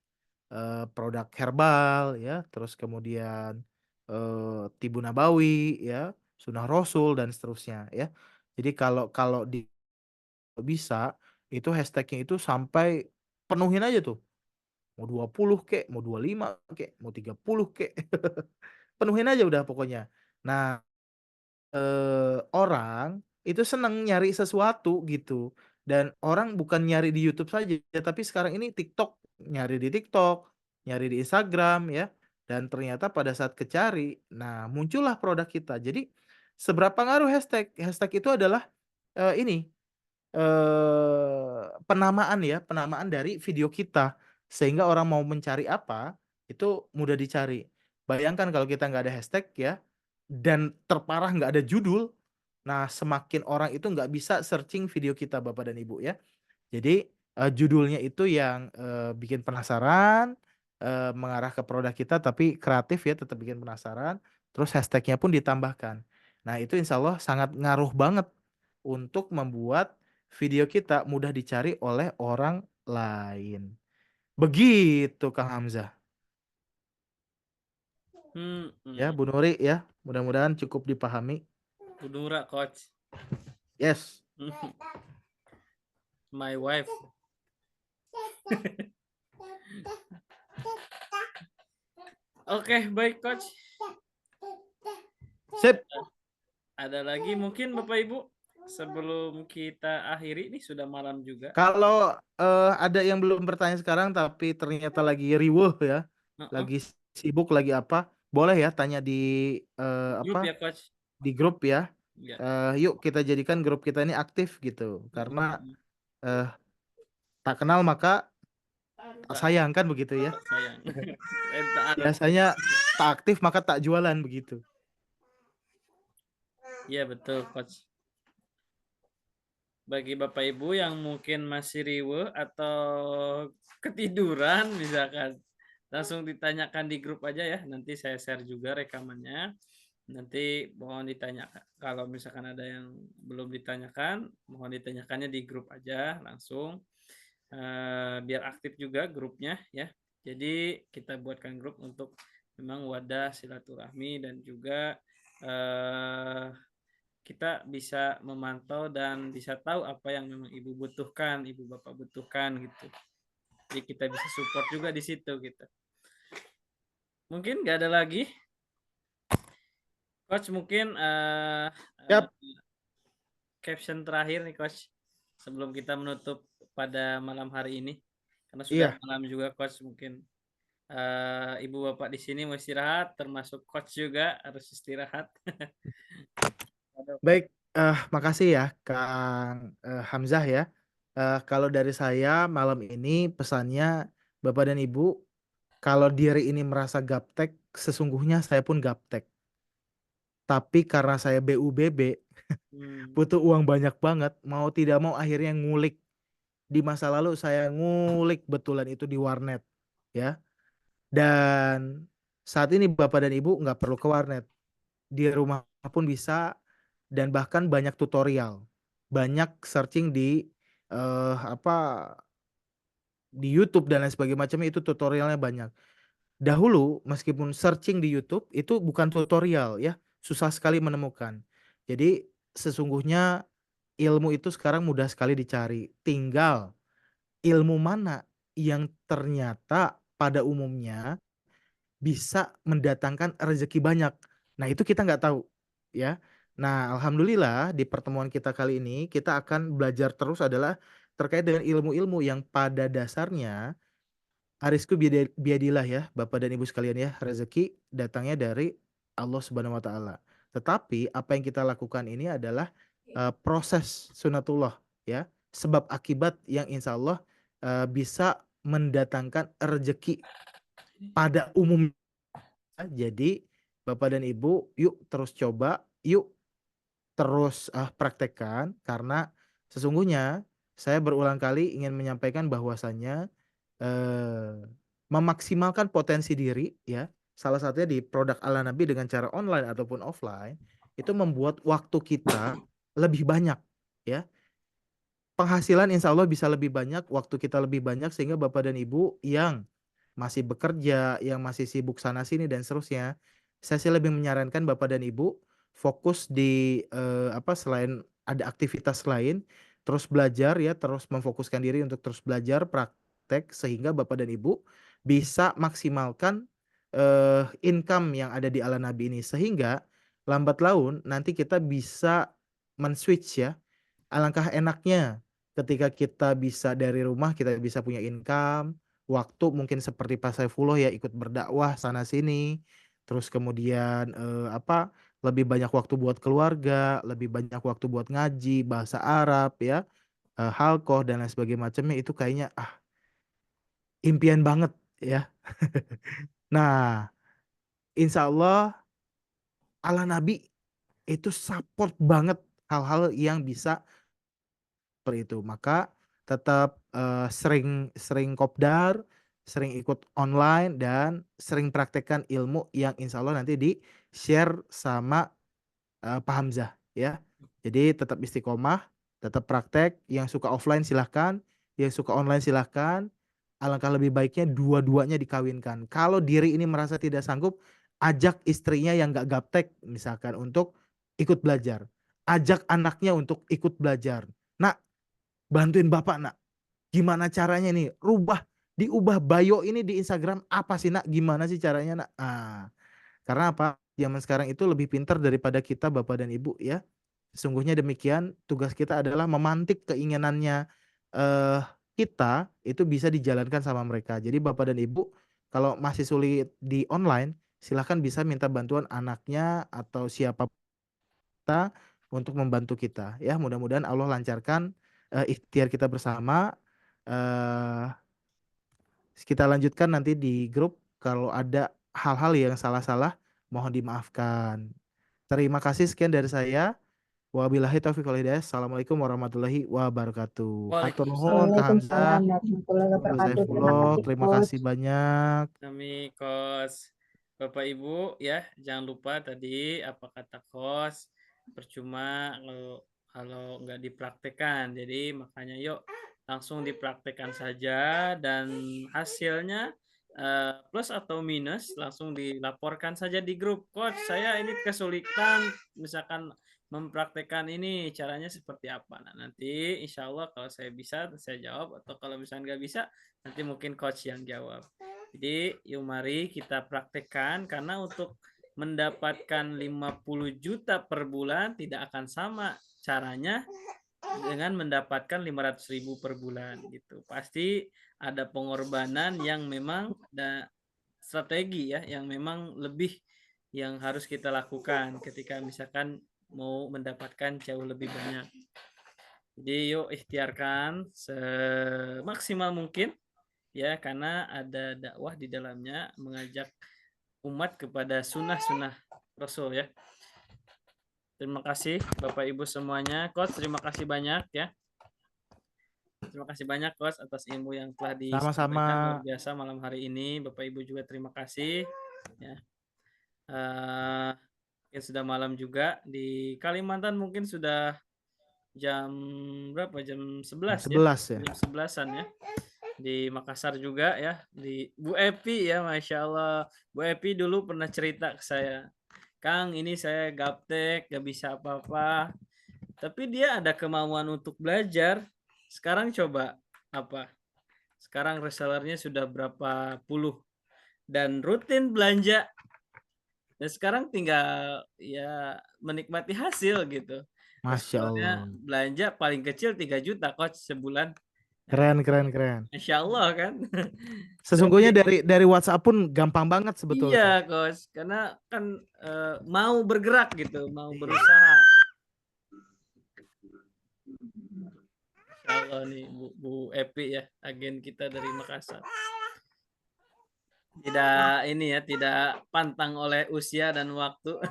produk herbal ya, terus kemudian Tibu Nabawi ya, Sunnah Rasul dan seterusnya ya. Jadi kalau kalau bisa itu hashtagnya itu sampai penuhin aja tuh, mau 20 kek, mau 25 kek, mau 30 kek. Penuhin aja udah pokoknya. Nah, orang itu seneng nyari sesuatu gitu, dan orang bukan nyari di YouTube saja, tapi sekarang ini TikTok, nyari di TikTok, nyari di Instagram ya, dan ternyata pada saat kecari, nah muncullah produk kita. Jadi seberapa ngaruh hashtag? Hashtag itu adalah ini penamaan ya, penamaan dari video kita, sehingga orang mau mencari apa itu mudah dicari. Bayangkan kalau kita nggak ada hashtag ya, dan terparah nggak ada judul, nah semakin orang itu nggak bisa searching video kita Bapak dan Ibu ya. Jadi judulnya itu yang bikin penasaran, mengarah ke produk kita tapi kreatif ya, tetap bikin penasaran. Terus hashtagnya pun ditambahkan. Nah itu insya Allah sangat ngaruh banget untuk membuat video kita mudah dicari oleh orang lain. Begitu Kang Hamzah. Ya Bu Nuri ya, mudah-mudahan cukup dipahami. Bu Nura, Coach. Yes. My wife. Oke, baik coach. Sip. Ada lagi mungkin Bapak Ibu sebelum kita akhiri, ini sudah malam juga. Kalau ada yang belum bertanya sekarang tapi ternyata lagi riweuh ya, lagi sibuk lagi apa, boleh ya tanya di Grup apa ya coach. di grup ya. Ya. Yuk kita jadikan grup kita ini aktif gitu, karena tak kenal maka tak sayang kan begitu ya. Sayang. Biasanya tak aktif maka tak jualan begitu. Iya betul coach. Bagi Bapak Ibu yang mungkin masih riweuh atau ketiduran misalkan, langsung ditanyakan di grup aja ya. Nanti saya share juga rekamannya. Nanti mohon ditanyakan. Kalau misalkan ada yang belum ditanyakan, mohon ditanyakannya di grup aja langsung. Biar aktif juga grupnya ya. Jadi kita buatkan grup untuk memang wadah silaturahmi dan juga kita bisa memantau dan bisa tahu apa yang memang ibu butuhkan, ibu bapak butuhkan gitu. Jadi kita bisa support juga di situ gitu. Mungkin nggak ada lagi, coach. Mungkin caption terakhir nih coach sebelum kita menutup pada malam hari ini, karena sudah malam juga coach. Mungkin ibu bapak di sini mau istirahat, termasuk coach juga harus istirahat. Baik, makasih ya Kang Hamzah ya. Kalau dari saya malam ini pesannya Bapak dan Ibu, kalau diri ini merasa gaptek, sesungguhnya saya pun gaptek. Tapi karena saya BUBB, butuh uang banyak banget, mau tidak mau akhirnya ngulik. Di masa lalu saya ngulik betulan itu di warnet ya. Dan saat ini Bapak dan Ibu nggak perlu ke warnet. Di rumah pun bisa, dan bahkan banyak tutorial, banyak searching di di YouTube dan lain sebagainya macamnya, itu tutorialnya banyak. Dahulu meskipun searching di YouTube itu bukan tutorial ya, susah sekali menemukan. Jadi sesungguhnya ilmu itu sekarang mudah sekali dicari. Tinggal ilmu mana yang ternyata pada umumnya bisa mendatangkan rezeki banyak. Nah, itu kita nggak tahu ya. Nah, alhamdulillah di pertemuan kita kali ini kita akan belajar terus adalah terkait dengan ilmu-ilmu yang pada dasarnya arisku biadillah ya, Bapak dan Ibu sekalian ya, rezeki datangnya dari Allah Subhanahu wa taala. Tetapi apa yang kita lakukan ini adalah proses sunatullah ya, sebab akibat yang insya Allah bisa mendatangkan rezeki pada umumnya. Jadi Bapak dan Ibu, yuk terus coba, yuk terus praktekkan, karena sesungguhnya saya berulang kali ingin menyampaikan bahwasannya memaksimalkan potensi diri ya, salah satunya di produk ala Nabi dengan cara online ataupun offline, itu membuat waktu kita lebih banyak ya. Penghasilan insya Allah bisa lebih banyak, waktu kita lebih banyak, sehingga Bapak dan Ibu yang masih bekerja, yang masih sibuk sana sini dan seterusnya, saya sih lebih menyarankan Bapak dan Ibu fokus di selain ada aktivitas lain, terus belajar ya, terus memfokuskan diri untuk terus belajar praktek, sehingga Bapak dan Ibu bisa maksimalkan income yang ada di ala Nabi ini, sehingga lambat laun nanti kita bisa men-switch ya. Alangkah enaknya ketika kita bisa dari rumah, kita bisa punya income, waktu mungkin seperti Pak Saifullah ya, ikut berdakwah sana sini, terus kemudian lebih banyak waktu buat keluarga, lebih banyak waktu buat ngaji bahasa Arab ya, halqoh dan lain sebagainya macamnya, itu kayaknya impian banget ya. Nah, insya Allah ala Nabi itu support banget hal-hal yang bisa seperti itu. Maka tetap sering kopdar, sering ikut online, dan sering praktekkan ilmu yang insya Allah nanti di share sama Pak Hamzah ya. Jadi tetap istiqomah, tetap praktek. Yang suka offline silahkan, yang suka online silahkan. Alangkah lebih baiknya dua-duanya dikawinkan. Kalau diri ini merasa tidak sanggup, ajak istrinya yang gak gaptek misalkan untuk ikut belajar. ajak anaknya untuk ikut belajar. Nak, bantuin bapak nak. Gimana caranya nih? Diubah bio ini di Instagram apa sih nak? Gimana sih caranya nak? Karena apa? Zaman sekarang itu lebih pintar daripada kita bapak dan ibu ya. Sesungguhnya demikian, tugas kita adalah memantik keinginannya eh kita itu bisa dijalankan sama mereka. Jadi bapak dan ibu kalau masih sulit di online, silahkan bisa minta bantuan anaknya atau siapa kita untuk membantu kita ya. Mudah-mudahan Allah lancarkan ikhtiar kita bersama. eh kita lanjutkan nanti di grup. Kalau ada hal-hal yang salah-salah mohon dimaafkan. Terima kasih, sekian dari saya. Wabillahi taufiq wal hidayah. Assalamualaikum warahmatullahi wabarakatuh. Hatur nuhun Kak Waalaikumsalam Hamzah, warahmatullahi Bro wabarakatuh. Terima Saifullah, kasih, terima Coach. kasih banyak. Kami Kos. Bapak Ibu ya, jangan lupa tadi apa kata Kos, percuma kalau nggak dipraktekkan. Jadi makanya yuk langsung dipraktekkan saja dan hasilnya plus atau minus langsung dilaporkan saja di grup. Coach, saya ini kesulitan misalkan mempraktekkan ini caranya seperti apa. Nah, nanti insya Allah kalau saya bisa saya jawab, atau kalau misalnya nggak bisa nanti mungkin coach yang jawab. Jadi yuk mari kita praktekkan, karena untuk mendapatkan 50 juta per bulan tidak akan sama caranya dengan mendapatkan 500.000 per bulan gitu. Pasti ada pengorbanan yang memang ada strategi ya, yang memang lebih yang harus kita lakukan ketika misalkan mau mendapatkan jauh lebih banyak. Jadi yuk ikhtiarkan semaksimal mungkin ya, karena ada dakwah di dalamnya, mengajak umat kepada sunnah-sunnah Rasul ya. Terima kasih Bapak Ibu semuanya. Coach, terima kasih banyak ya. Terima kasih banyak Coach atas ilmu yang telah disampaikan, luar Sama-sama. biasa malam hari ini. Bapak Ibu juga terima kasih ya. Mungkin sudah malam juga di Kalimantan, mungkin sudah jam berapa? Jam 11 ya. 11 ya. Jam 11-an ya. Di Makassar juga ya, di Bu Epi ya, Masya Allah. Bu Epi dulu pernah cerita ke saya, Kang ini saya gaptek gak bisa apa-apa, tapi dia ada kemauan untuk belajar. Sekarang coba apa, sekarang resellernya sudah berapa puluh dan rutin belanja, dan sekarang tinggal ya menikmati hasil gitu. Masya Resellernya Allah. belanja paling kecil 3 juta Coach sebulan. Keren. Masya Allah kan. Sesungguhnya dari WhatsApp pun gampang banget sebetulnya. Iya, Coach. Karena kan mau bergerak gitu, mau berusaha. Masya Allah nih Bu Epi ya, agen kita dari Makassar. Tidak pantang oleh usia dan waktu.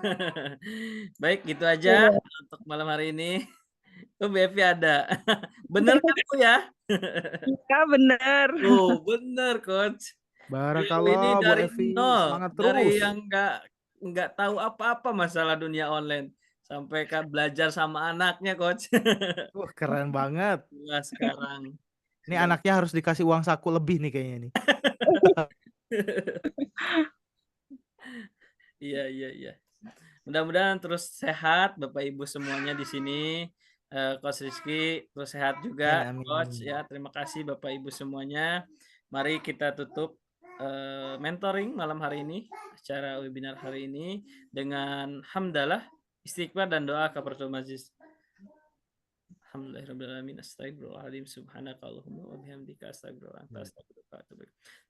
Baik, gitu aja untuk malam hari ini. Bu Epi ada. Bener kan Bu ya? Iya bener. Oh, bener Coach. Ini Barakallah Bu dari Evi, nol, semangat dari terus. yang nggak tahu apa-apa masalah dunia online, sampai kan belajar sama anaknya Coach. Keren banget. Nah, sekarang Ini anaknya harus dikasih uang saku lebih nih kayaknya nih. Iya. Mudah-mudahan terus sehat Bapak Ibu semuanya di sini. Coach Rizky terus sehat juga. Amin. Coach ya, terima kasih Bapak Ibu semuanya. Mari kita tutup mentoring malam hari ini, acara webinar hari ini dengan hamdalah, istighfar dan doa kafaratul majlis. Alhamdulillahirrahmanirrahim. Astagfirullahaladzim. Subhanakallahumma wa bihamdika astagfirullah.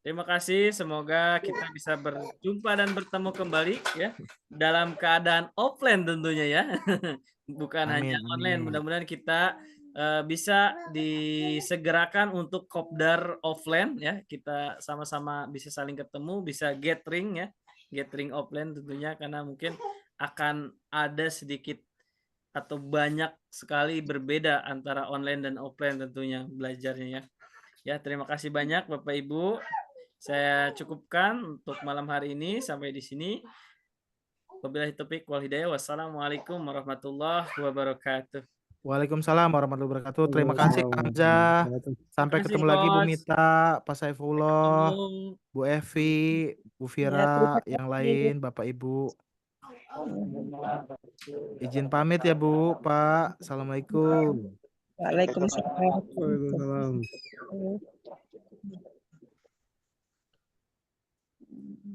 Terima kasih. Semoga kita bisa berjumpa dan bertemu kembali ya, dalam keadaan offline tentunya ya. Bukan hanya online. Mudah-mudahan kita bisa disegerakan untuk kopdar offline ya. Kita sama-sama bisa saling ketemu, bisa gathering ya. Gathering offline tentunya, karena mungkin akan ada sedikit atau banyak sekali berbeda antara online dan offline tentunya belajarnya ya. Ya, terima kasih banyak Bapak Ibu. Saya cukupkan untuk malam hari ini sampai di sini. Wabillahi taufiq wal hidayah. Wassalamualaikum warahmatullahi wabarakatuh. Waalaikumsalam warahmatullahi wabarakatuh. Terima kasih Kak Hamzah. Sampai ketemu lagi Bu Mita, Pak Saifullah, Bu Evi, Bu Vira, yang lain, Bapak Ibu. Izin pamit ya Bu, Pak. Assalamualaikum. Waalaikumsalam. Waalaikumsalam.